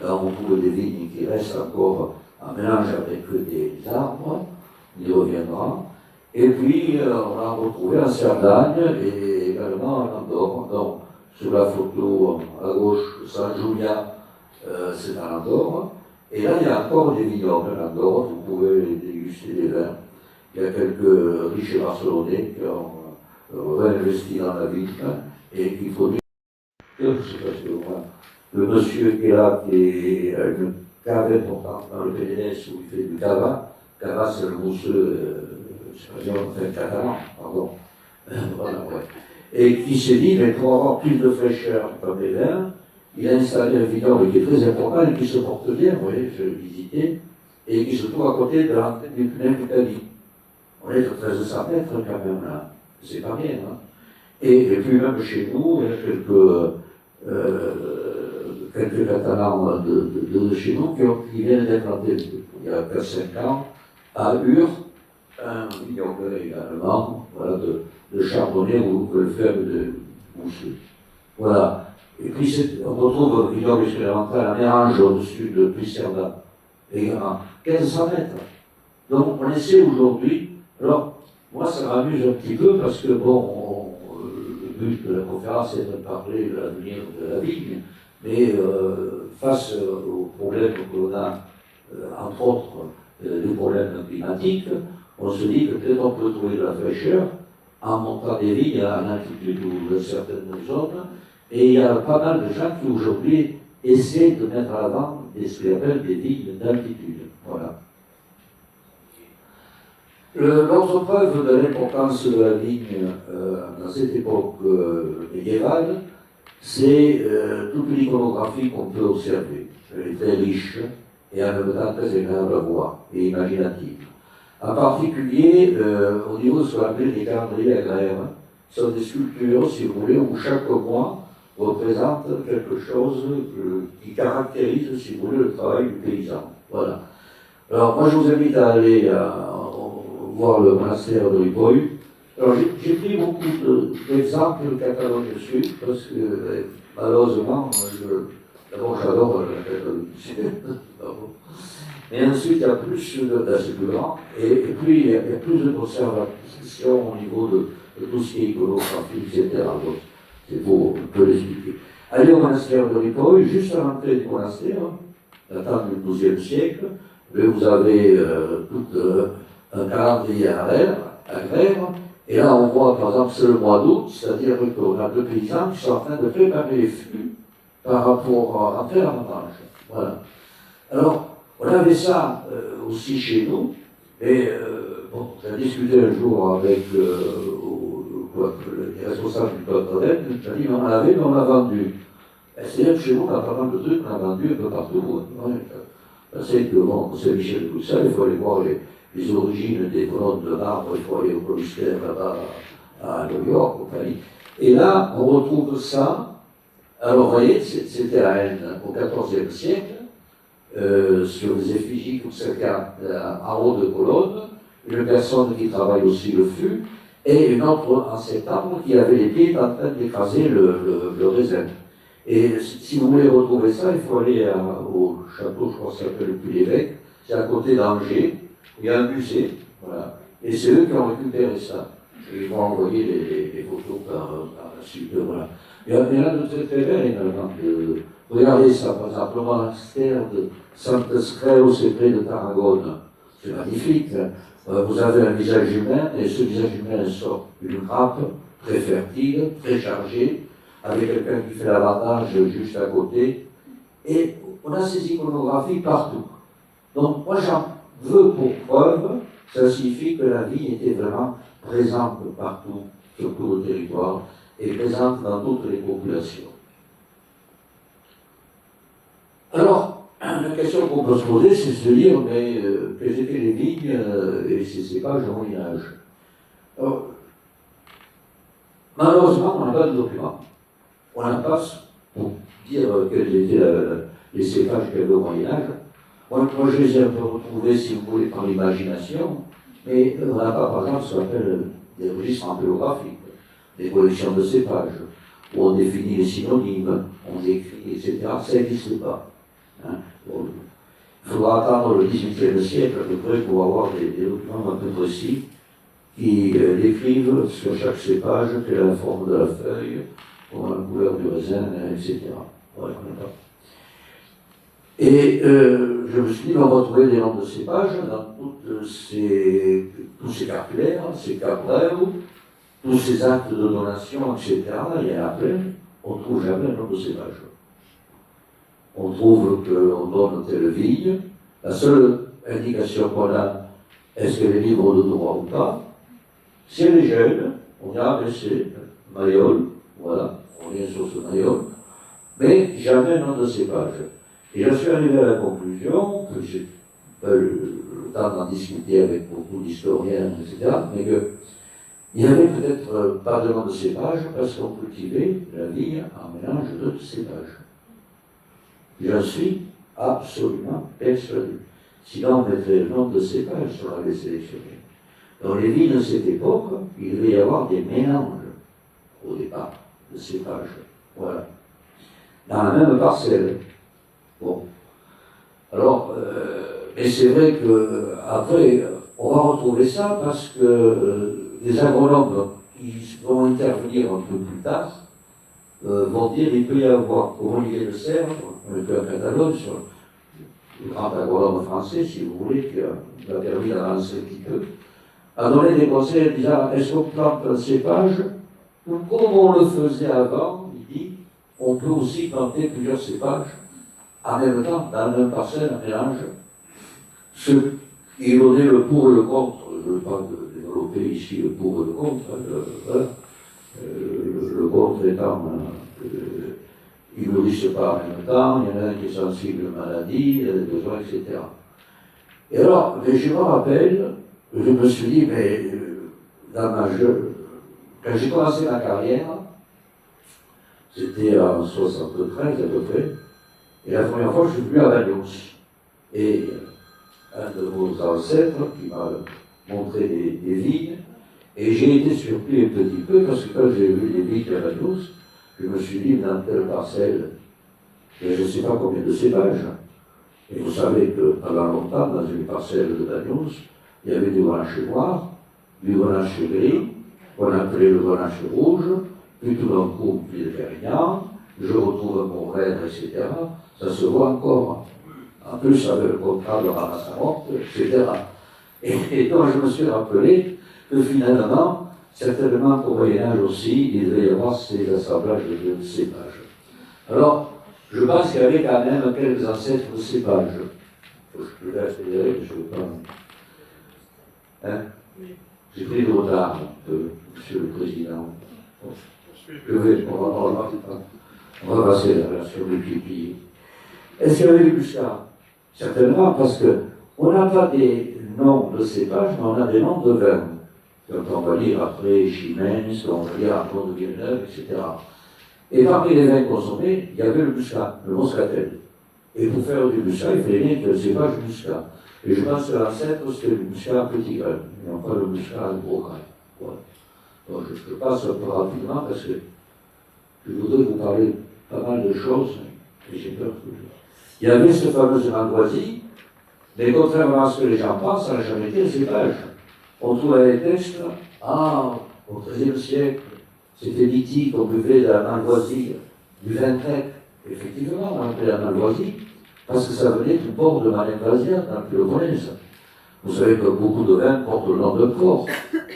Là, on trouve des vignes qui restent encore en mélange avec des arbres. On y reviendra. Et puis, on a retrouvé en Cerdagne et également en Andorre. Donc, sur la photo à gauche, San Julia, c'est en Andorre. Et là, il y a encore des vignobles en Andorre, vous pouvez déguster des vins. Il y a quelques riches Barcelonais qui ont réinvesti dans la vigne et qui produisent. Je ne sais pas si vous voyez. Le monsieur qui est là, qui a une cave importante dans le PNS où il fait du cava. Cava, c'est le mousseux, catalan, pardon. Voilà, ouais. Et qui s'est dit, mais pour avoir plus de fraîcheur comme les vins, il a installé un vignoble qui est très important et qui se porte bien, vous voyez, je l'ai visité, et qui se trouve à côté de l'entrée du tunnel d'Italie. On est à 1300 mètres quand même là, c'est pas bien. Hein. Et puis même chez nous, il y a quelques Catalans de chez nous qui viennent d'être plantés il y a 4-5 ans à Ur, un vignoble également, voilà, de chardonnay ou de fève de mousseux. Voilà. Et puis on retrouve un vignoble expérimental à Mérange au-dessus de Puisserda, également, 1500 mètres. Donc on essaie aujourd'hui, alors moi ça m'amuse un petit peu parce que bon, le but de la conférence est de parler de l'avenir de la vigne, mais face aux problèmes que l'on a, entre autres, des problèmes climatiques, on se dit que peut-être on peut trouver de la fraîcheur en montant des vignes à l'altitude ou dans certaines zones. Et il y a pas mal de gens qui aujourd'hui essaient de mettre à l'avant ce qu'on appelle des vignes d'altitude. Voilà. L'autre preuve de l'importance de la vigne dans cette époque médiévale, c'est toute l'iconographie qu'on peut observer. Elle est très riche et en même temps très agréable à voir et imaginative. En particulier, au niveau de ce qu'on appelle les calendriers agraires, ce sont des sculptures, si vous voulez, où chaque mois représente quelque chose qui caractérise, si vous voulez, le travail du paysan. Voilà. Alors, moi, je vous invite à aller voir le monastère de Ripoll. Alors, j'ai pris beaucoup d'exemples catalans dessus, parce que, malheureusement, d'abord, j'adore la Catalogne du Sud. Mais ensuite, il y a plus c'est plus grand, et puis il y a plus de conservation au niveau de tout ce qui est iconographie, etc. Donc, c'est pour un peu l'expliquer. Allez au monastère de Ripoll, juste à l'entrée du monastère, datant du XIIe siècle, vous avez tout un calendrier agraire, et là on voit par exemple c'est le mois d'août, c'est-à-dire qu'on a 2 paysans qui sont en train de préparer les flux par rapport à entrer à la vendange. Voilà. Alors, on avait ça aussi chez nous, et bon, j'ai discuté un jour avec les responsables du club de l'aide, j'ai dit, mais on l'avait, mais on l'a vendu. C'est-à-dire que chez nous, on a pas mal de trucs qu'on a vendus un peu partout. C'est que, bon, c'est Michel de Bruxelles, il faut aller voir les origines des colonnes de marbre, il faut aller au Polystère là-bas, à New York, au Paris. Et là, on retrouve ça. Alors, vous voyez, c'était à Haine, au XIVe siècle. Sur les effigies comme ça, en haut de colonne, une personne qui travaille aussi le fût, et une autre en septembre qui avait les pieds en train d'écraser le raisin. Et si vous voulez retrouver ça, il faut aller au château, je crois que ça s'appelle le Puy-l'Évêque, c'est à côté d'Angers, où il y a un musée, voilà. Et c'est eux qui ont récupéré ça. Ils m'ont envoyé les photos par la suite. Voilà. Il y en a de très très belles également. Regardez ça, par exemple, le monastère de Santes Creus, c'est près de Tarragone. C'est magnifique. Vous avez un visage humain, et ce visage humain sort d'une grappe très fertile, très chargée, avec quelqu'un qui fait l'avantage juste à côté. Et on a ces iconographies partout. Donc moi j'en veux pour preuve, ça signifie que la vie était vraiment présente partout, sur tout le territoire, et présente dans toutes les populations. Alors, la question qu'on peut se poser, c'est de se dire, mais quelles étaient les vignes et ces cépages au Moyen-Âge? Alors, malheureusement, on n'a pas de documents. On n'a pas pour dire quels étaient les cépages qu'il y avait au Moyen-Âge. Moi, je les ai un peu retrouvés, si vous voulez, par l'imagination, mais on n'a pas, par exemple, ce qu'on appelle des registres ampélographiques, des collections de cépages, où on définit les synonymes, on décrit, etc. Ça n'existe pas. Hein. Bon, il faudra attendre le XVIIIe siècle à peu près pour avoir des documents un peu précis qui décrivent sur chaque cépage quelle est la forme de la feuille, comment la couleur du raisin, etc. Ouais, et je me suis dit, on va trouver des noms de cépages dans tous ces cartulaires, ces caprins, tous ces actes de donation, etc. Il y en a plein, on ne trouve jamais un nom de cépage. On trouve qu'on donne telle vigne. La seule indication qu'on a, est-ce qu'elle est libre de droit ou pas? Si elle est jeune, on a c'est Mayol, voilà, on est sur ce Mayol, mais jamais un nom de cépage. Et je suis arrivé à la conclusion, que j'ai pas eu le temps d'en discuter avec beaucoup d'historiens, etc., mais qu'il n'y avait peut-être pas de nom de cépage parce qu'on cultivait la vigne en mélange de cépages. J'en suis absolument persuadé. Sinon, on mettrait le nom de cépage si on avait sélectionné. Dans les vignes de cette époque, il devait y avoir des mélanges, au départ, de cépages. Voilà. Dans la même parcelle. Bon. Alors, mais c'est vrai qu'après, on va retrouver ça parce que les agronomes qui vont intervenir un peu plus tard vont dire qu'il peut y avoir, comme Olivier de Serre, on peut en Catalogne, sur le grand agronome français, si vous voulez, qui a permis d'avancer un petit peu, a donné des conseils en disant est-ce qu'on plante un cépage ou comme on le faisait avant, il dit, on peut aussi planter plusieurs cépages en même temps, dans la même parcelle, un mélange. Ce qui donnait le pour et le contre, je ne veux pas développer ici le pour et le contre, le contre étant ils ne nourrissent pas en même temps, il y en a un qui est sensible aux maladies, il y a des besoins, etc. Et alors, je me rappelle, je me suis dit, mais quand j'ai commencé ma carrière, c'était en 73 à peu près, et la première fois, je suis venu à Bagnos. Et un de vos ancêtres qui m'a montré des vignes, et j'ai été surpris un petit peu, parce que quand j'ai vu les vignes à Bagnos, je me suis dit, dans telle parcelle, je ne sais pas combien de cépages. Et vous savez que pendant longtemps, dans une parcelle de Bagnos, il y avait du grenache noir, du grenache gris, qu'on appelait le grenache rouge, puis tout d'un coup, puis le Pérignan, je retrouve mon vert, etc. Ça se voit encore. En plus, avec le contrat de ramasse-à-morte, etc. Et donc, je me suis rappelé que finalement, certainement qu'au Moyen-Âge aussi, il devait y avoir ces assemblages de cépages. Alors, je pense qu'il y avait quand même quelques ancêtres de cépages. Je vais accélérer, mais je ne veux pas. Hein? J'ai pris le retard un peu, Monsieur le Président. On va passer là, sur le pipi. Est-ce qu'il y avait du muscat? Certainement, parce qu'on n'a pas des noms de cépages, mais on a des noms de vins. Quand on va lire après Chimène, on va lire Arnaud de Villeneuve, etc. Et parmi les vins consommés, il y avait le muscat, le moscatel. Et pour faire du muscat, il fallait bien que le cépage muscat. Et je pense que l'ancêtre, c'était le muscat petit grain, et non pas le muscat gros grain. Voilà. Donc je passe un peu rapidement parce que je voudrais vous parler pas mal de choses, et j'ai peur que... Il y avait ce fameux Mandoisie, mais contrairement à ce que les gens pensent, ça n'a jamais été le cépage. On trouve les textes, Au XIIIe siècle, c'était mythique, on buvait de la malvoisie, du vin grec. Effectivement, on appelait la malvoisie, parce que ça venait du port de Malinvasia, dans le Péloponnèse. Vous savez que beaucoup de vins portent le nom de port.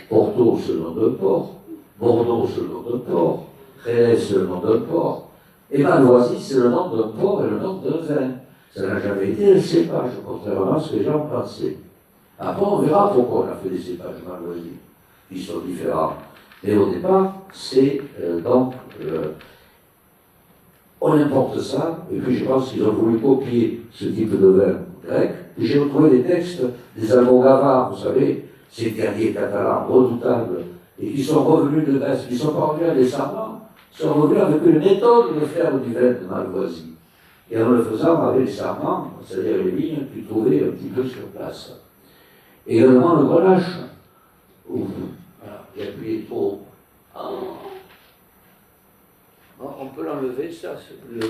Porto, c'est le nom de port. Bordeaux, c'est le nom de port. Jerez, c'est le nom de port. Et Malvoisie, c'est le nom d'un port et le nom d'un vin. Ça n'a jamais été le cépage, contrairement à ce que les gens pensaient. Après, on verra pourquoi on a fait des cépages Malvoisie, qui sont différents. Mais au départ, c'est on importe ça, et puis je pense qu'ils ont voulu copier ce type de vin grec. Et j'ai retrouvé des textes des Almogavar, vous savez, ces guerriers catalans redoutables, et qui sont revenus de Grèce, qui sont pas revenus à des serments, sont revenus avec une méthode de faire du vin de Malvoisie. Et en le faisant avec les serments, c'est-à-dire les vignes qu'ils trouvaient un petit peu sur place. Et également le grenache. Voilà, j'ai appuyé trop. Ah. On peut l'enlever, ça, le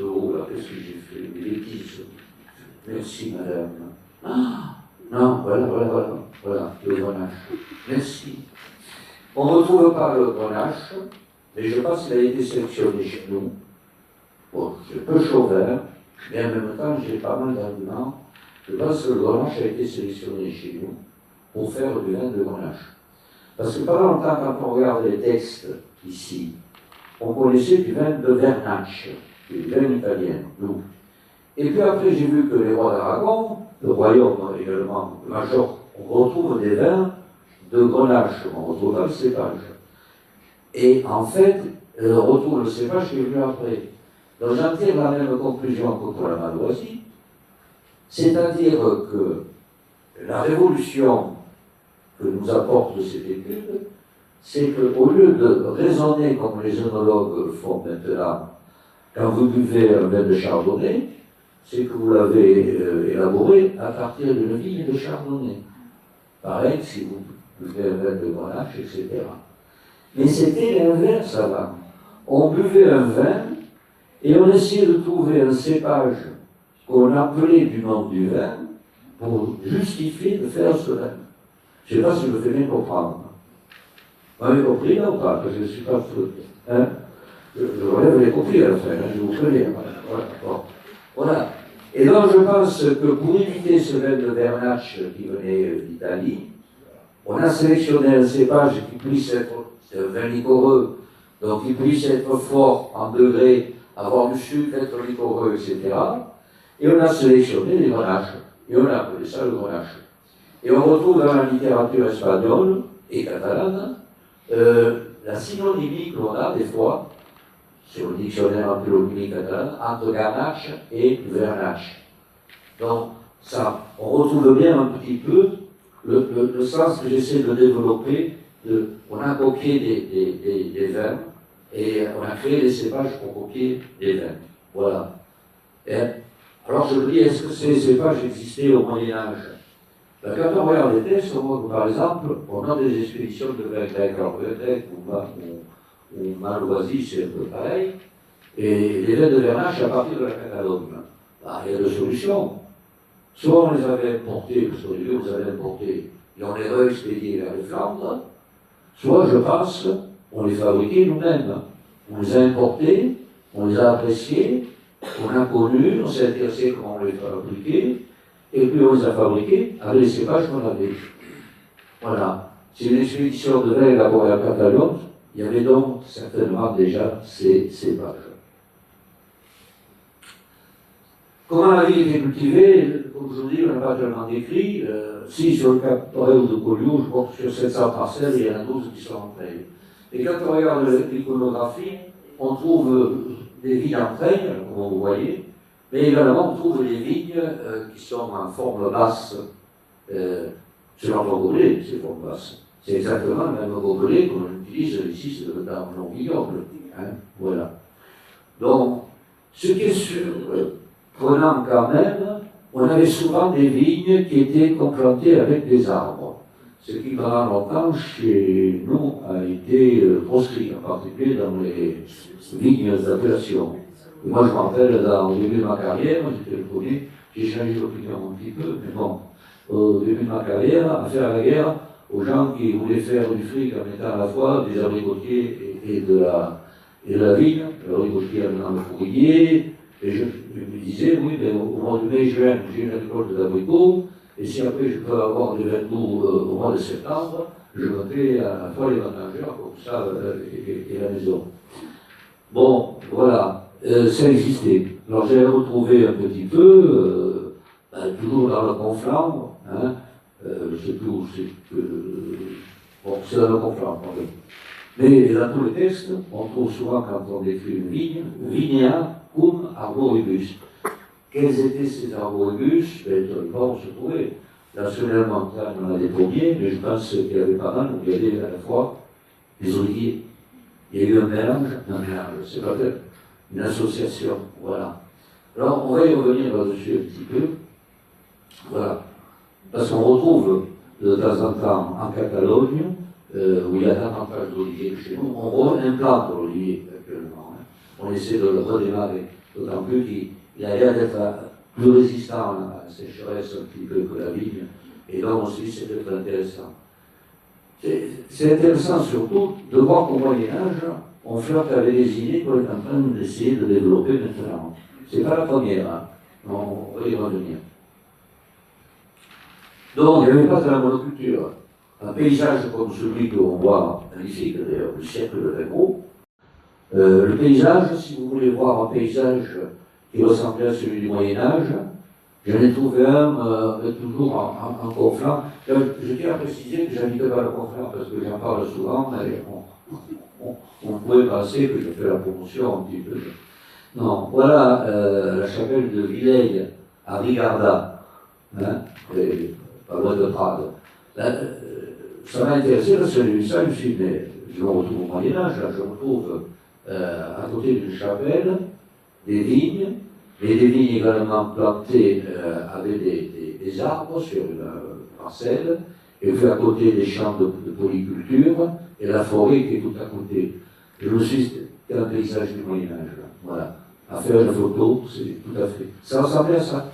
haut, là, qu'est-ce que j'ai fait? Les bêtises. Merci, madame. Ah, non, voilà, le grenache. Merci. On ne retrouve pas le grenache, mais je pense qu'il a été sélectionné chez nous. Bon, c'est peu chauvin, mais en même temps, j'ai pas mal d'arguments. Je pense que le grenache a été sélectionné chez nous pour faire du vin de grenache. Parce que pendant longtemps, quand on regarde les textes ici, on connaissait du vin de Vernaccia, du vin italien, nous. Et puis après, j'ai vu que les rois d'Aragon, le royaume également, le Major, on retrouve des vins de grenache, on retrouve le cépage. Et en fait, on retrouve le cépage qui est venu après. Donc j'en tire la même conclusion que pour la Malvoisie, c'est-à-dire que la révolution que nous apporte cette étude, c'est qu'au lieu de raisonner comme les œnologues font maintenant, quand vous buvez un vin de chardonnay, c'est que vous l'avez élaboré à partir d'une vigne de chardonnay. Pareil si vous buvez un vin de grenache, etc. Mais c'était l'inverse avant. On buvait un vin et on essayait de trouver un cépage qu'on appelait du nom du vin pour justifier de faire ce vin. Je ne sais pas si je me fais bien comprendre. Vous m'avez compris là ou pas? Parce que je ne suis pas fou. Hein? Je vous l'avez compris à la fin, hein, je vous connais. Voilà. Bon. Voilà. Et donc je pense que pour imiter ce vin de Vernaccia qui venait d'Italie, on a sélectionné un cépage qui puisse être un vin liquoreux, donc qui puisse être fort en degrés, avoir du sucre, être liquoreux, etc. Et on a sélectionné les grenaches. Et on a appelé ça le grenache. Et on retrouve dans la littérature espagnole et catalane la synonymie que l'on a des fois, sur le dictionnaire antillonimique catalan, entre Garnache et Vernaccia. Donc, ça, on retrouve bien un petit peu le sens que j'essaie de développer. On a copié des vins et on a créé des cépages pour copier des vins. Voilà. Et, alors je me dis, est-ce que ces cépages existaient au Moyen-Âge? Quand on regarde les textes, on voit que, par exemple, on a des expéditions de vin grec. Alors, vin grec ou Malvoisie, c'est un peu pareil. Et les vins de Vernaccia à partir de la Catalogne. Bah, il y a deux solutions. Soit on les avait importés, parce qu'au début, on les avait importés, et on les réexpédiait vers les Flandres. Soit, je pense, on les fabriquait nous-mêmes. On les a importés, on les a appréciés, on a connu, on s'est intéressé comment on les fabriquait, et puis on les a fabriqués avec les cépages qu'on avait. Voilà. C'est une expédition de vin élaborée à Catalogne. Il y avait donc certainement déjà ces cépages. Comment la ville était cultivée? Comme je vous dis, on n'a pas tellement décrit. Si sur le cap Torreo de Collioure, je crois que sur 700 parcelles, il y en a 12 qui sont en train. Et quand on regarde l'iconographie, on trouve des vignes en train, comme vous voyez, mais également on trouve des vignes qui sont en forme basse. C'est notre gobelet, ces formes basses. C'est exactement le même gobelet qu'on utilise ici dans nos vignobles. Hein, voilà. Donc, ce qui est sûr, prenant quand même, on avait souvent des vignes qui étaient complantées avec des arbres. Ce qui, pendant longtemps, chez nous, a été proscrit, en particulier dans les vignes d'appellation. Moi, je me rappelle, au début de ma carrière, j'étais le premier, j'ai changé d'opinion un petit peu, mais bon, au début de ma carrière, à faire la guerre aux gens qui voulaient faire du fric en mettant à la fois des abricotiers et de la vigne, l'abricotier en menant le fourrier, et je me disais, oui, mais au mois de mai-juin, j'ai une récolte d'abricots, et si après je peux avoir des vins doux au mois de septembre, je me fais à la fois les vendangeurs, comme ça, et la maison. Bon, voilà, ça existait. Alors j'ai retrouvé un petit peu, toujours dans le Conflans, hein, je ne sais plus où c'est que. Bon, c'est dans le Conflans, pardon. Mais dans tous les textes, on trouve souvent, quand on décrit une vigne, vigna cum arboribus. Quels étaient ces arboribus? Ben, on se trouvait. Là, sur la montagne, on a des pommiers, mais je pense qu'il y avait pas mal, où il y avait à la fois des oliviers. Il y a eu un mélange, c'est pas vrai, une association, voilà. Alors, on va y revenir là-dessus un petit peu. Voilà. Parce qu'on retrouve de temps en temps en Catalogne, où il y a davantage d'oliviers que chez nous, on implante l'olivier actuellement. Hein. On essaie de le redémarrer, d'autant plus qu'il a l'air d'être plus résistant à la sécheresse un petit peu que la vigne, et donc aussi c'est peut-être intéressant. C'est intéressant surtout de voir qu'au Moyen-Âge, on flirte avec les idées qu'on est en train d'essayer de développer maintenant. C'est pas la première, hein. On va y revenir. Donc, il n'y avait pas de la monoculture. Un paysage comme celui que l'on voit, magnifique d'ailleurs, du siècle de Véro. Le paysage, si vous voulez voir un paysage qui ressemblait à celui du Moyen-Âge, j'en ai trouvé un toujours en Conflans. Je tiens à préciser que j'habitais pas le Conflans parce que j'en parle souvent, mais on pourrait penser que je fais la promotion un petit peu. Non, voilà la chapelle de Villeille à Rigarda, hein, pas loin de Prades. Ça m'a intéressé parce que j'ai vu ça, je me suis dit, mais je me retrouve au Moyen-Âge, là, je me retrouve à côté d'une chapelle, des vignes, et des vignes également plantées avec des arbres sur une parcelle, et puis à côté des champs de polyculture, et la forêt qui est tout à côté. Je me suis dit, c'est un paysage du Moyen-Âge, voilà. À faire une photo, c'est tout à fait. Ça ressemblait à ça.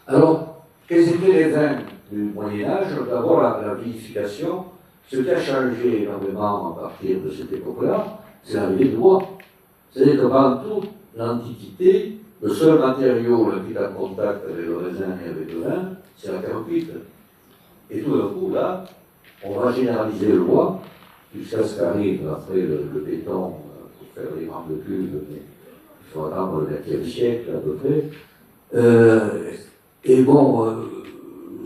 Alors, quels étaient les vins du Moyen-Âge? D'abord, la vinification. Ce qui a changé énormément à partir de cette époque-là, c'est l'arrivée du bois. C'est-à-dire que pendant toute l'Antiquité, le seul matériau qui est en contact avec le raisin et avec le vin, c'est la terre cuite. Et tout d'un coup, là, on va généraliser le bois, jusqu'à ce qu'arrive après le béton pour faire les grandes cuves, mais il faut attendre le XXe siècle à peu près. Et bon,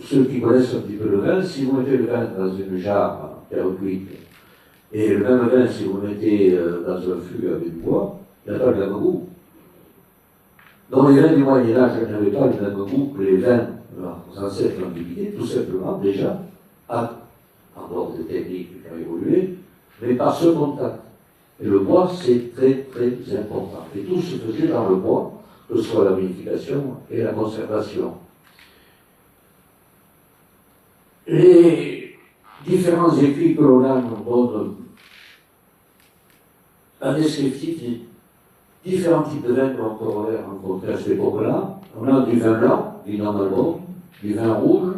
ceux qui connaissent un petit peu le vin, si vous mettez le vin dans une jarre terre cuite, et le même vin, si vous le mettez dans un fût avec du bois, il n'a pas le même goût. Donc les vins du Moyen-Âge n'avaient pas le même goût que les vins de leurs ancêtres de l'Antiquité, tout simplement, déjà, en dehors des techniques qui ont évolué, mais par ce contact. Et le bois, c'est très, très important. Et tout se faisait dans le bois, que ce soit la vinification et la conservation. Les différents écrits que l'on a nous donnent un descriptif des différents types de vins que l'on peut rencontrer à cette époque-là. On a du vin blanc, du Albon, du vin rouge.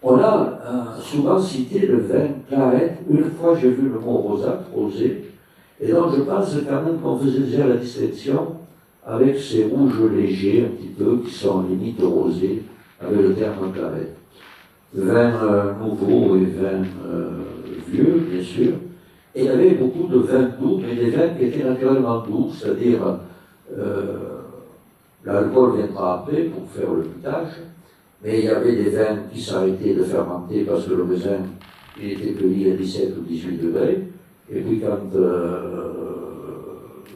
On a souvent cité le vin claret. Une fois, j'ai vu le mot rosâtre, rosé. Et donc, je pense quand même qu'on faisait déjà la distinction avec ces rouges légers, un petit peu, qui sont limite rosés, avec le terme claret. Vin nouveau et vin vieux, bien sûr. Et il y avait beaucoup de vins doux, mais des vins qui étaient naturellement doux, c'est-à-dire l'alcool viendra après pour faire le pitage, mais il y avait des vins qui s'arrêtaient de fermenter parce que le raisin il était cueilli à 17 ou 18 degrés, et puis quand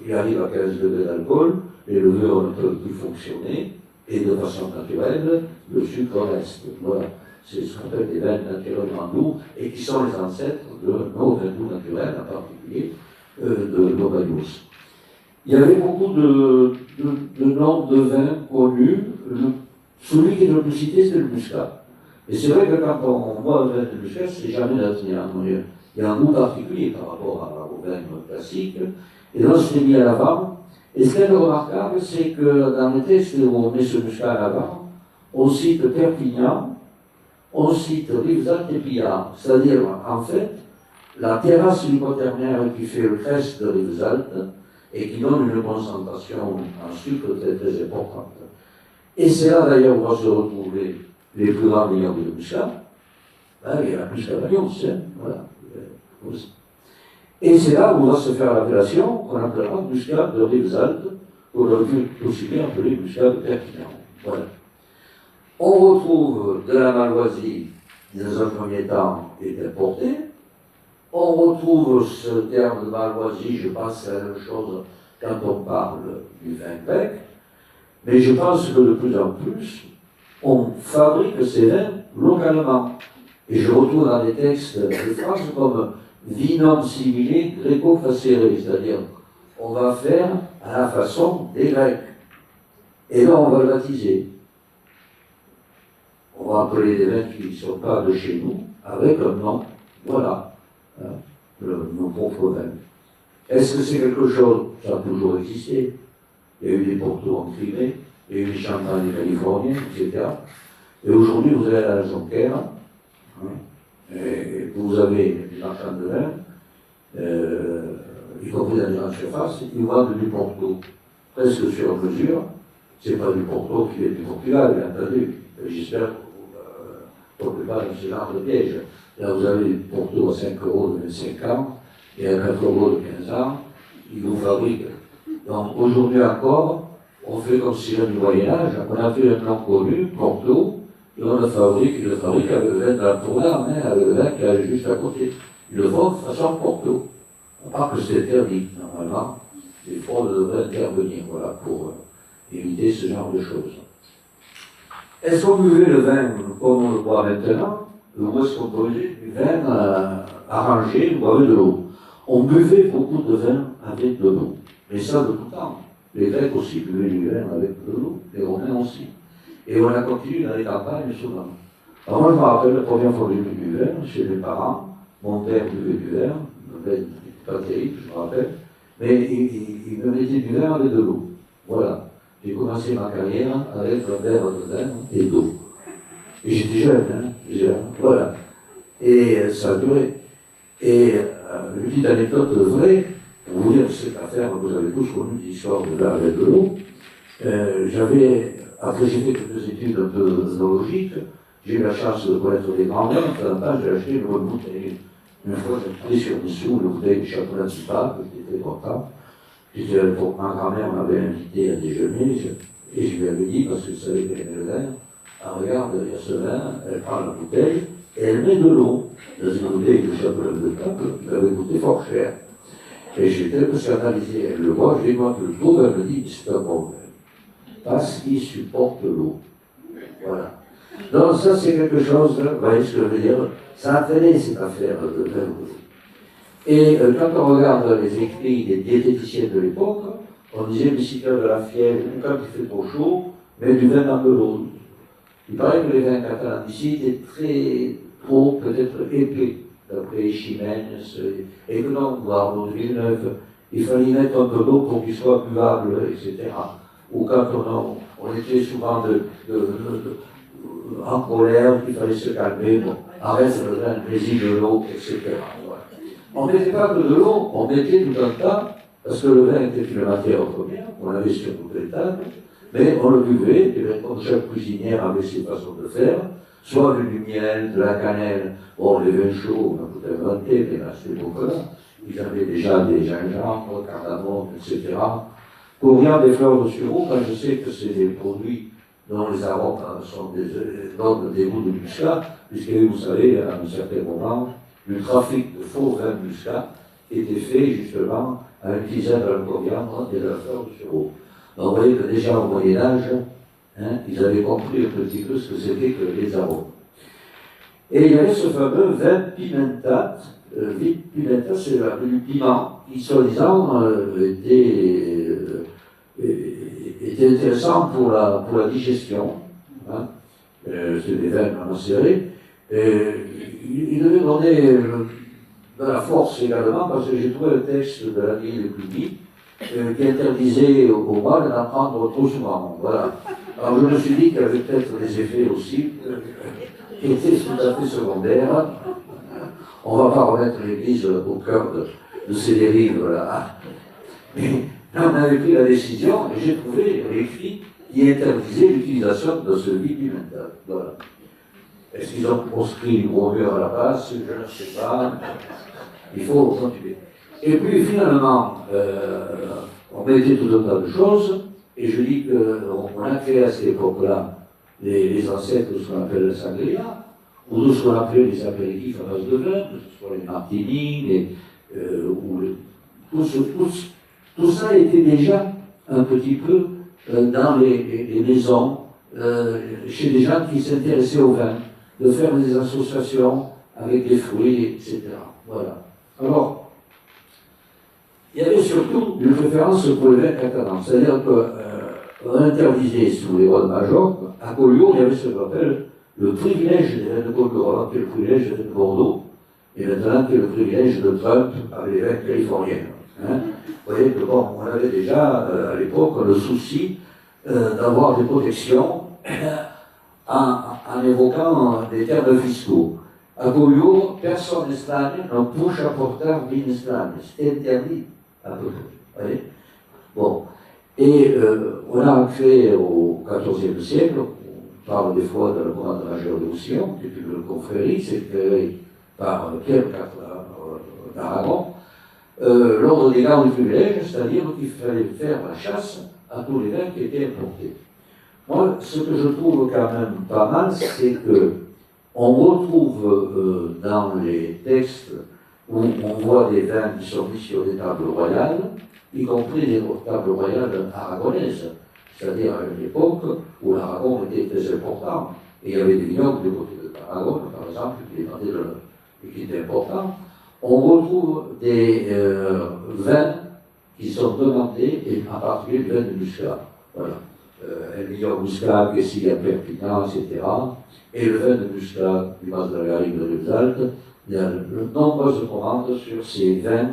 il arrive à 15 degrés d'alcool, les levures ne peuvent plus fonctionner, et de façon naturelle, le sucre reste. Voilà. C'est ce qu'on appelle des vins naturellement doux, et qui sont les ancêtres de nos vins doux naturels, en particulier de l'Aubagnous. Il y avait beaucoup de noms de vins connus. Celui qui est le plus cité, c'est le muscat. Et c'est vrai que quand on voit un vin de muscat, c'est jamais national. Il y a un goût particulier par rapport au vin classique. Et donc, c'est mis à l'avant. Et ce qui est remarquable, c'est que dans les textes où on met ce muscat à l'avant, on cite Perpignan, on cite Rivesaltes et Pillard, c'est-à-dire, en fait, la terrasse du quaternaire qui fait le crest de Rivesaltes et qui donne une concentration en sucre très très importante. Et c'est là d'ailleurs où on va se retrouver les plus grands vignobles de Muscat. Il y en a plus qu'à Valence, hein, voilà. Et c'est là où on va se faire l'appellation qu'on appellera Muscat de Rivesaltes, qu'on aurait pu aussi bien appeler Muscat de Perpignan. Voilà. On retrouve de la malvoisie qui, dans un premier temps, est importée. On retrouve ce terme de malvoisie, je pense que c'est la même chose quand on parle du vin grec. Mais je pense que de plus en plus, on fabrique ces vins localement. Et je retrouve dans des textes des phrases comme vinum simile greco-facere, c'est-à-dire on va faire à la façon des Grecs. Et là, on va le baptiser. On va appeler des vins qui ne sont pas de chez nous, avec un nom. Voilà, nos propres vins. Est-ce que c'est quelque chose? Ça a toujours existé. Il y a eu des Porto en Crimée, il y a eu des champagnes californiens, etc. Et aujourd'hui, vous allez à la Jonquère, et vous avez des marchands de vin, y compris dans les grandes surfaces, ils vendent du Porto, presque sur mesure. C'est pas du Porto qui vient du Portugal, bien entendu. J'espère qu'on ne peut pas dans ce genre de piège. Là, vous avez du Porto à 5 € de 25 ans, et à 4 € de 15 ans, ils vous fabriquent. Donc aujourd'hui encore, on fait comme si c'était du Moyen-Âge, on a fait un nom connu, Porto, et on le fabrique avec le vin de la Tourname, avec le vin qui est juste à côté. Ils le font de façon Porto. À part que c'est interdit, normalement, les fraudes devraient intervenir, voilà, pour éviter ce genre de choses. Est-ce qu'on buvait le vin comme on le boit maintenant, ou est-ce qu'on buvait du vin arrangé, on boivait de l'eau? On buvait beaucoup de vin avec de l'eau, mais ça de tout temps. Les Grecs aussi buvaient du vin avec de l'eau, les Romains aussi. Et on a continué dans les campagnes souvent. Alors moi je me rappelle la première fois que j'ai bu du vin chez mes parents, mon père buvait du vin, le vin n'était pas terrible, je me rappelle, mais il me mettait du vin avec de l'eau. Voilà. J'ai commencé ma carrière avec un verre de vin et d'eau. Et j'étais jeune, voilà. Et ça a duré. Et une petite anecdote vraie, pour vous dire cette affaire, vous avez tous connu l'histoire de vin avec de l'eau. Après j'ai fait quelques études un peu zoologiques, j'ai eu la chance de connaître des grands vins, de temps en temps j'ai acheté une bonne bouteille. Une fois j'ai pris sur dessous une bouteille de Châteauneuf de Pape, j'étais très content. Ma grand-mère m'avait invité à déjeuner, et je lui avais dit, parce que je savais qu'elle aimait le vin, regarde, il y a ce vin, elle prend la bouteille, et elle met de l'eau dans une bouteille de Châteauneuf de Pape, qui m'avait coûté fort cher. Et j'étais un peu scandalisé. Elle le voit, je lui demande le trouve, elle me dit, c'est un bon vin. Parce qu'il supporte l'eau. Voilà. Donc ça c'est quelque chose, vous voyez ce que je veux dire, ça a traîné cette affaire de vin. Et quand on regarde les écrits des diététiciens de l'époque, on disait, mais si tu as de la fièvre, ou quand il fait trop chaud, mets du vin dans de l'eau. Il paraît que les vins catalans d'ici étaient très trop, peut-être épais, d'après Chimènes, et que non, voire dans Villeneuve, il fallait y mettre un peu d'eau pour qu'il soit buvable, etc. Ou quand on était souvent en colère, il fallait se calmer, bon, arrête le vin, mets-y de l'eau, etc. Voilà. On ne mettait pas que de l'eau, on mettait tout un tas, parce que le vin était une matière première, on l'avait sur toutes les tables, mais on le buvait, et bien, comme chaque cuisinière avait ses façons de faire, soit avec du miel, de la cannelle, bon, les vins chauds, on a tout inventé, mais à cette époque-là, ils avaient déjà des gingembre, cardamome, etc. Coriandre des fleurs de sureau, quand je sais que c'est des produits dont les arômes donnent des goûts de muscat, puisque vous savez, à un certain moment, le trafic de faux vins muscat était fait justement à l'utilisation de la coriandre et de la fleur de sureau. Donc vous voyez que déjà au Moyen-Âge, ils avaient compris un petit peu ce que c'était que les arômes. Et il y avait ce fameux vin pimentat. Pimenta, c'est du piment, qui soi-disant était intéressant pour la digestion. C'est des vins macérés. Il devait donner de la force également, parce que j'ai trouvé le texte de l'abbaye de Cluny qui interdisait aux mâles d'en prendre trop souvent. Voilà. Alors je me suis dit qu'il y avait peut-être des effets aussi qui étaient tout à fait secondaires. On ne va pas remettre l'Église au cœur de ces dérives-là. Mais on avait pris la décision et j'ai trouvé l'écrit qui interdisait l'utilisation de ce vide du mental. Voilà. Est-ce qu'ils ont proscrit une gros mur à la place? Je ne sais pas. Il faut continuer. Et puis finalement, on mettait tout un tas de choses, et je dis qu'on a créé à cette époque-là les ancêtres de ce qu'on appelle le sangria, ou de ce qu'on appelait les apéritifs à base de vin, que ce soit les martinis, tout ça était déjà un petit peu dans les maisons, chez des gens qui s'intéressaient au vin, de faire des associations avec les fruits, etc. Voilà. Alors, il y avait surtout une préférence pour le vin catalan, c'est-à-dire qu'on interdisait sous les rois de Majorque, à Collioure, il y avait ce qu'on appelle le privilège des vins de Collioure, avant qu'il y ait le privilège des vins de Bordeaux, et maintenant qu'il y ait le privilège de Trump avec les vins californiens. Hein. Vous voyez que bon, on avait déjà à l'époque le souci d'avoir des protections en évoquant des termes fiscaux. À Collioure, personne n'Espagne, non push apportar vin Espagne. C'était interdit à peu près. Voyez. Bon. Et on a créé au XIVe siècle, on parle des fois de la commande majeure de Roussillon, qui est une confrérie, c'est créé par Pierre IV d'Aragon, l'ordre des gardes du privilège, c'est-à-dire qu'il fallait faire la chasse à tous les vins qui étaient importés. Moi, ce que je trouve quand même pas mal, c'est que on retrouve dans les textes où on voit des vins qui sont mis sur des tables royales, y compris des tables royales aragonaises, c'est-à-dire à une époque où l'Aragon était très important, et il y avait des vignobles du côté de l'Aragon, par exemple, qui étaient importants. On retrouve des vins qui sont demandés, et en particulier le vin de Muscat. Voilà. El Millor Muscat, Quessiga Perpignan, etc. Et le vin de Muscat du Mas de la Garrigue de Rivesaltes. Il y a de nombreuses commandes sur ces vins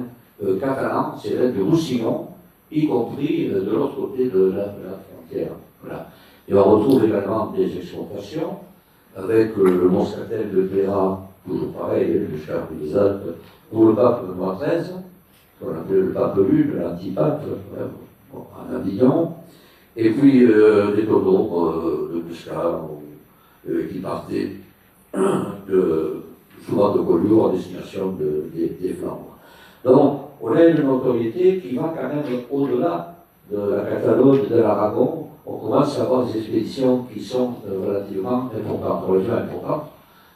catalans, ces vins de Roussillon, y compris de l'autre côté de la frontière. Voilà. Et on retrouve également des exportations avec le Moscatel de Cléra, toujours pareil, le Muscat de Rivesaltes, pour le pape Benoît XIII, qu'on appelait le pape Lune, l'antipape, en Avignon. Et puis des tonneaux de Muscat qui partaient souvent de Collioure en destination des Flandres. Donc, on a une notoriété qui va quand même au-delà de la Catalogne, de l'Aragon. On commence à avoir des expéditions qui sont relativement importantes, relativement importantes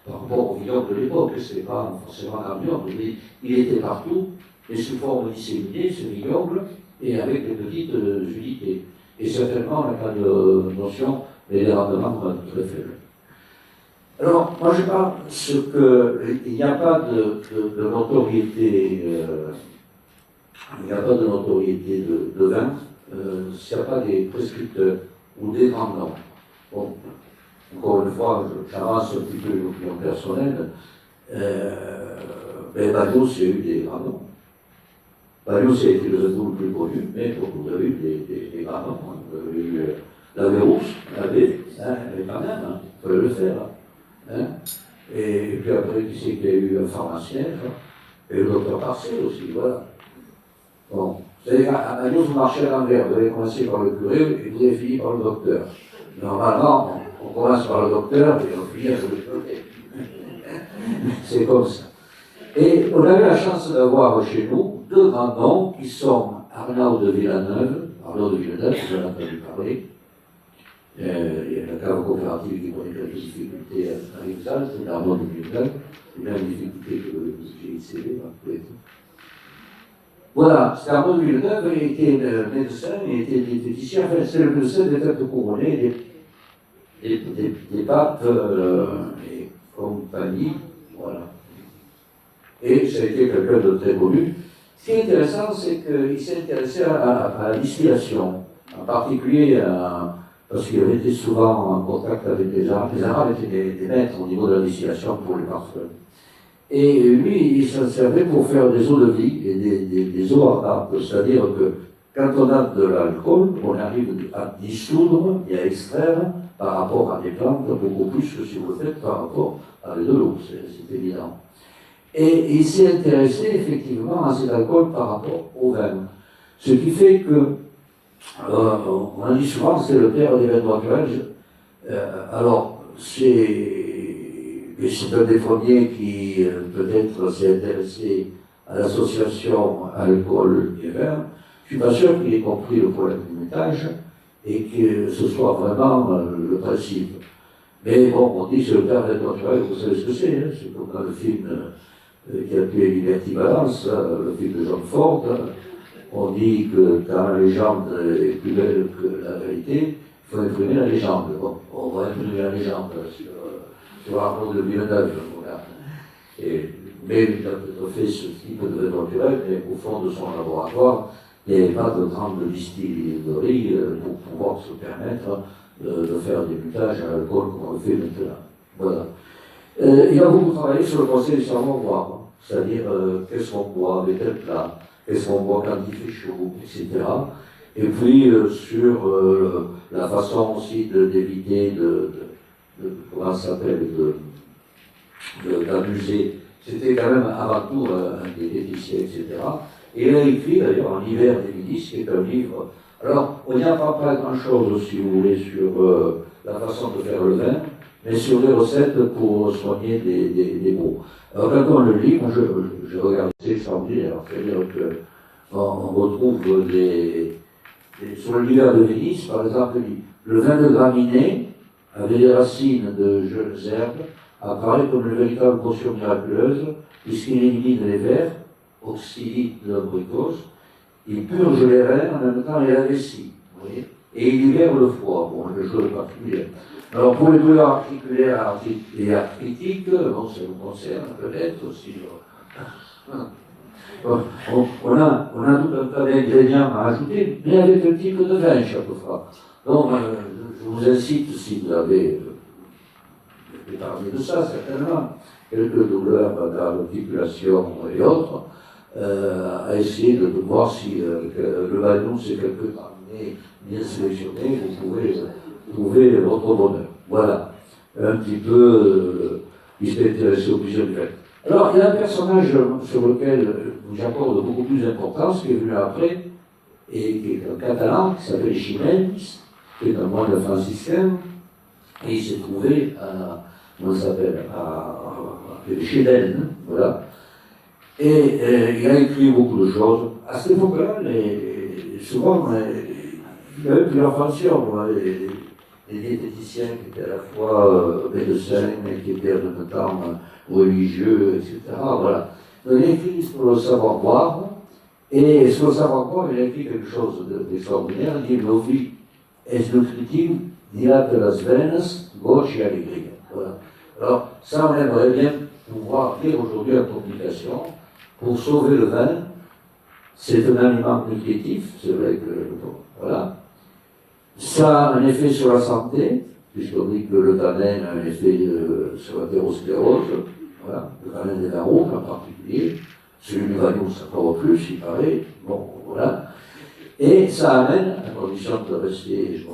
par rapport au vignoble de l'époque. Ce n'est pas forcément un vignoble, mais il était partout, et sous forme disséminée, ce vignoble, et avec des petites unités. Et certainement, on n'a pas de notion, mais les rendements vont être très faibles. Alors, moi je parle il n'y a pas de notoriété, il n'y a pas de notoriété de vin, s'il n'y a pas des prescripteurs ou des grands noms. Bon, encore une fois, j'avance un petit peu l'opinion personnelle, Bagnos, il y a eu des grands noms. Bagnos a été le vin le plus connu, mais vous avez eu des grands noms. Vous avez eu la Vérousse, mais quand même, il fallait le faire. Hein. Et puis après, qui c'est qu'il y a eu un pharmacien, et le docteur Parcel aussi, voilà. Bon, vous savez, à Bagnos, vous marchez à l'envers, vous avez commencé par le curé et vous avez fini par le docteur. Normalement, on commence par le docteur et on finit avec le curé. C'est comme ça. Et on a eu la chance d'avoir chez nous deux grands noms qui sont Arnaud de Villeneuve, vous en avez entendu parler. Il y a la cave coopérative qui connaît quelques difficultés à Rivesaltes, c'est Arnaud de Villeneuve, c'est la même difficulté que le GICV. Voilà, c'est Arnaud de Villeneuve, il était médecin, il était diététicien, enfin c'est le médecin des têtes couronnées, des papes et compagnie, voilà. Et ça a été quelqu'un de très connu. Ce qui est intéressant, c'est qu'il s'est intéressé à la distillation, en particulier parce qu'il avait été souvent en contact avec les Arabes. Les Arabes étaient des maîtres au niveau de la distillation pour les parfums. Et lui, il s'en servait pour faire des eaux de vie et des eaux ardentes. C'est-à-dire que quand on a de l'alcool, on arrive à dissoudre et à extraire par rapport à des plantes beaucoup plus que si vous le faites par rapport avec de l'eau, c'est évident. Et il s'est intéressé effectivement à cet alcool par rapport au vin. Ce qui fait que, on dit souvent, c'est le père des vins naturels. Alors, c'est un des premiers qui peut-être s'est intéressé à l'association alcool et vin. Je ne suis pas sûr qu'il ait compris le problème du mutage et que ce soit vraiment le principe. Mais bon, on dit que c'est le père des vins naturels, vous savez ce que c'est, hein, c'est comme dans le film qui a tué Liberty Balance, le film de John Ford. On dit que quand la légende est plus belle que la vérité, il faut imprimer la légende. Bon, on va imprimer la légende sur Arnaud de Villeneuve, voilà. Mais il a peut-être fait ce type de vin naturel, mais au fond de son laboratoire, il n'y avait pas de grande distillerie pour pouvoir se permettre de faire des mutages à l'alcool comme on le fait maintenant. Voilà. Il a beaucoup travaillé sur le conseil du savoir-boire, c'est-à-dire qu'est-ce qu'on boit avec tel plat, qu'est-ce qu'on boit quand il fait chaud, etc. Et puis sur la façon aussi d'éviter comment ça s'appelle, d'abuser. C'était quand même avant tout un diététicien, etc. Et il a écrit d'ailleurs en L'hiver des Midis, qui est un livre. Alors, on n'y apprend pas grand-chose, si vous voulez, sur la façon de faire le vin, mais sur des recettes pour soigner des maux. Alors, quand on le lit, moi je regarde, c'est extraordinaire. C'est-à-dire qu'on retrouve sur l'hiver de Venise, par exemple, le vin de graminées, avec des racines de jeunes herbes, apparaît comme une véritable potion miraculeuse, puisqu'il élimine les vers, oxydite de l'abricose, il purge les reins en même temps et la vessie, vous voyez, et il libère le foie, bon, quelque chose de particulier. Alors pour les douleurs articulaires et arthritiques, bon, ça nous concerne peut-être aussi. On a tout un tas d'ingrédients à ajouter, mais avec un type de vin chaque fois. Donc, je vous incite, si vous avez parlé de ça, certainement, quelques douleurs dans l'articulation et autres, à essayer de voir si le Bagnon, c'est quelques graminées bien sélectionnés, vous pouvez trouver votre bonheur. Voilà, un petit peu, il s'est intéressé au plusieurs vins. Alors, il y a un personnage sur lequel j'accorde beaucoup plus d'importance, qui est venu après, et qui est un catalan, qui s'appelle Ximénez, qui est un moine franciscain, et il s'est trouvé à, comment ça s'appelle, à Chéden, voilà. Et il a écrit beaucoup de choses. À cette époque-là, souvent, il y avait plusieurs fonctions. Les diététiciens qui étaient à la fois médecins, mais qui étaient en même temps religieux, etc. Voilà. Donc, il a écrit sur le savoir-boire, et sur le savoir-boire, il a écrit quelque chose d'extraordinaire. Il dit Novi est nutritive, dilate las venas, gauche et alegria. Voilà. Alors, ça, on aimerait bien pouvoir lire aujourd'hui en communication. Pour sauver le vin, c'est un aliment nutritif, c'est vrai que, bon, voilà. Ça a un effet sur la santé, puisqu'on dit que le tanin a un effet sur l'athérosclérose, voilà, le tanin des vins rouges en particulier, celui du Vagnon, ça encore plus, il paraît, bon, voilà. Et ça amène, à condition de rester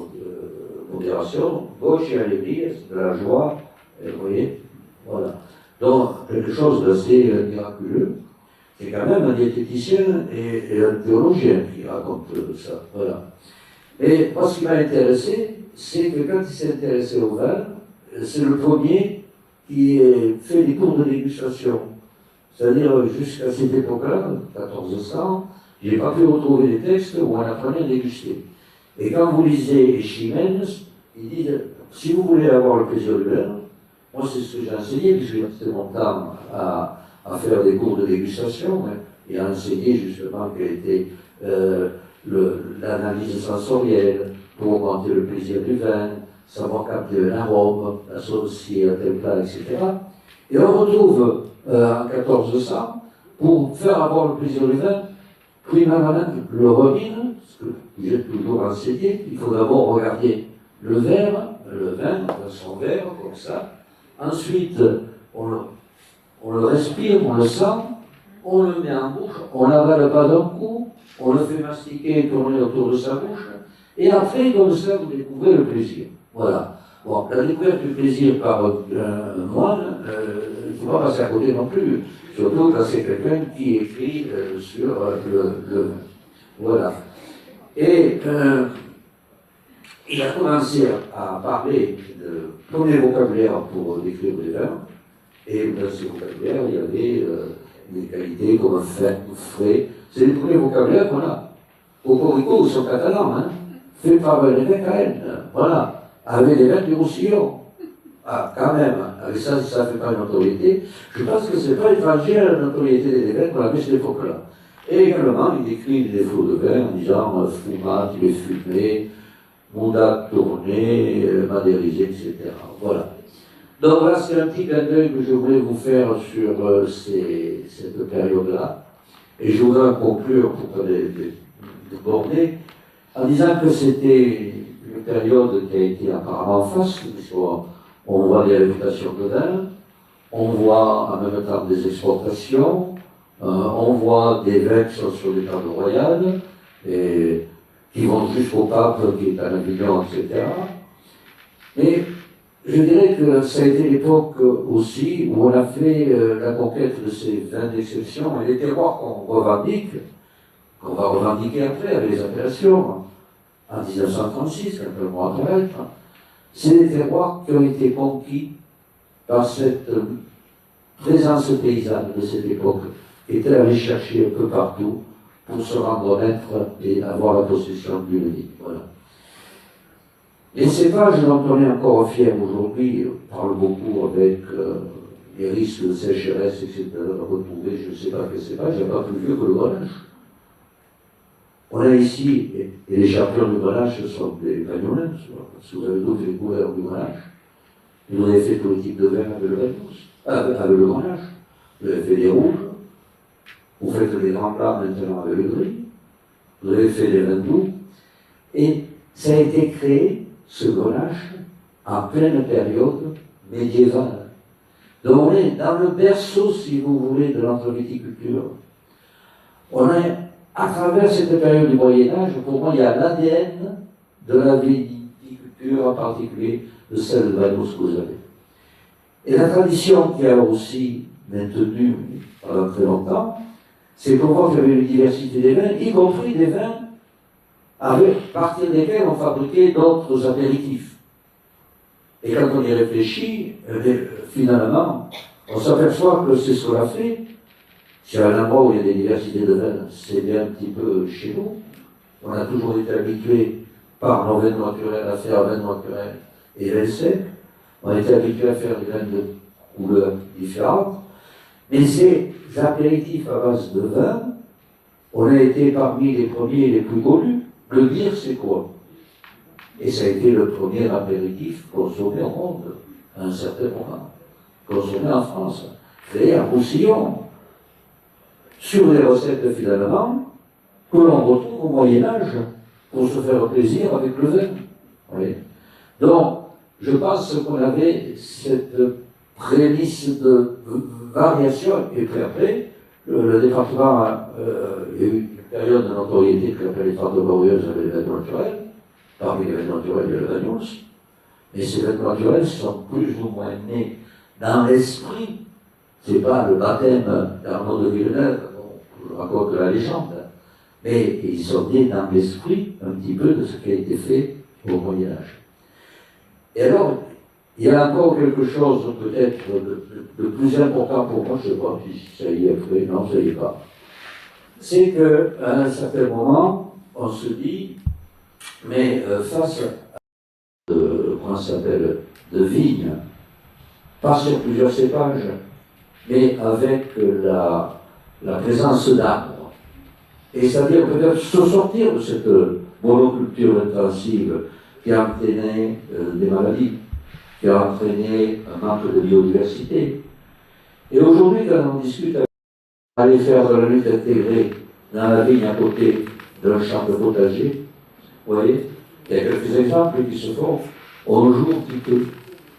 modération, gauche et alegria, c'est de la joie, vous voyez, voilà. Donc, quelque chose d'assez miraculeux. C'est quand même un diététicien et un théologien qui raconte ça. Voilà. Et moi, ce qui m'a intéressé, c'est que quand il s'est intéressé au vin, c'est le premier qui fait des cours de dégustation. C'est-à-dire, jusqu'à cette époque-là, 1400, je n'ai pas pu retrouver des textes où on apprenait à déguster. Et quand vous lisez Ximénez, il dit, si vous voulez avoir le plaisir du vin, moi c'est ce que j'ai enseigné, puisque j'ai passé mon temps à faire des cours de dégustation, hein, et à enseigner justement quelle était l'analyse sensorielle pour augmenter le plaisir du vin, savoir capter un arôme, l'associer à tel plat, etc. Et on retrouve en 1400, pour faire avoir le plaisir du vin, prima manan le remine, ce que j'ai toujours enseigné, il faut d'abord regarder le verre, le vin dans son verre, comme ça. Ensuite, on le respire, on le sent, on le met en bouche, on l'avale pas d'un coup, on le fait mastiquer, tourner autour de sa bouche, et après, comme ça, vous découvrez le plaisir. Voilà. Bon, la découverte du plaisir par un moine, il ne faut pas passer à côté non plus. Surtout quand c'est quelqu'un qui écrit sur le vin. Voilà. Et il a commencé à parler de premier vocabulaire pour décrire les vins, et dans ce vocabulaire, il y avait des qualités comme fin, frais. C'est le premier vocabulaire qu'on a. Cocorico, sont catalans, hein, fait par les VKN, voilà, avec les vins du Roussillon. Ah, quand même, avec ça, si ça ne fait pas une notoriété, je pense que ce n'est pas étranger à la notoriété des vins qu'on avait à cette époque-là. Et également, il décrit les défauts de vin en disant fumat, il est fumé, mouda tourné, madérisé, etc. Voilà. Donc voilà, c'est un petit clin d'œil que je voulais vous faire sur cette période-là. Et je voudrais conclure pour pas déborder en disant que c'était une période qui a été apparemment faste, puisqu'on voit des réputations de vin, on voit en même temps des exportations, on voit des vins qui sont sur les tables royales, et qui vont jusqu'au pape qui est à Avignon, etc. Mais je dirais que ça a été l'époque aussi où on a fait la conquête de ces vins d'exception et les terroirs qu'on revendique, qu'on va revendiquer après avec les appellations, en 1936, quand le mot apparaître, c'est des terroirs qui ont été conquis par cette présence paysanne de cette époque, qui était allée chercher un peu partout pour se rendre maître et avoir la possession du lit. Voilà. Les cépages dont on est encore fier aujourd'hui, on parle beaucoup avec les risques de sécheresse, etc., de retrouver, je ne sais pas quel cépage, il n'y a pas plus vieux que le grenache. On a ici, et les champions du grenache sont des Vagnolins, si vous avez d'autres découvertes du grenache, vous avez fait tout le type de vin avec le Vagnous, avec le grenache, vous avez fait des rouges, vous faites des grands plats maintenant avec le gris, vous avez fait des vins doux, et ça a été créé, ce grenache, en pleine période médiévale. Donc on est dans le berceau, si vous voulez, de notre viticulture. On est, à travers cette période du Moyen-Âge, pour moi, il y a l'ADN de la viticulture, en particulier de celle de Vanos que vous avez. Et la tradition qui a aussi maintenu pendant très longtemps, c'est qu'on voit qu'il y avait une diversité des vins, y compris des vins à partir desquels on fabriquait d'autres apéritifs. Et quand on y réfléchit, finalement, on s'aperçoit que c'est ce qu'on a fait. S'il y a un endroit où il y a des diversités de vins, c'est bien un petit peu chez nous. On a toujours été habitués par nos vins naturels à faire vins naturels et vins secs. On a été habitués à faire des vins de couleurs différentes. Mais ces apéritifs à base de vin, on a été parmi les premiers et les plus connus. Le dire, c'est quoi? Et ça a été le premier apéritif consommé au monde, à un certain moment. Consommé en France, fait à Roussillon, sur des recettes finalement que l'on retrouve au Moyen-Âge pour se faire plaisir avec le vin. Oui. Donc, je pense qu'on avait cette prémisse de variation, et puis après, le département, il y a eu une période de notoriété que l'appelle les Trente Glorieuses avec les vins naturels, parmi les vins naturels, il y a le Vagnous, mais ces vins naturels sont plus ou moins nés dans l'esprit. C'est pas le baptême d'Arnaud de Villeneuve, dont je raconte la légende, mais ils sont nés dans l'esprit un petit peu de ce qui a été fait au Moyen-Âge. Et alors, il y a encore quelque chose peut-être de plus important pour moi, je ne sais pas si ça y est fait, non, ça y est pas. C'est qu'à un certain moment, on se dit, mais face à comment ça s'appelle, de vignes, pas sur plusieurs cépages, mais avec la présence d'arbres. Et c'est-à-dire peut-être se sortir de cette monoculture intensive qui a entraîné des maladies, qui a entraîné un manque de biodiversité. Et aujourd'hui, quand on discute aller faire de la lutte intégrée dans la vigne à côté d'un champ de potager, vous voyez, il y a quelques exemples qui se font, on joue un petit peu.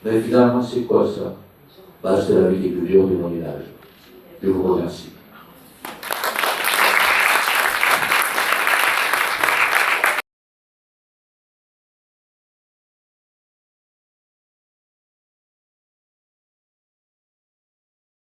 Mais finalement, c'est quoi ça? C'est la viticulture du Moyen-Âge. Je vous remercie.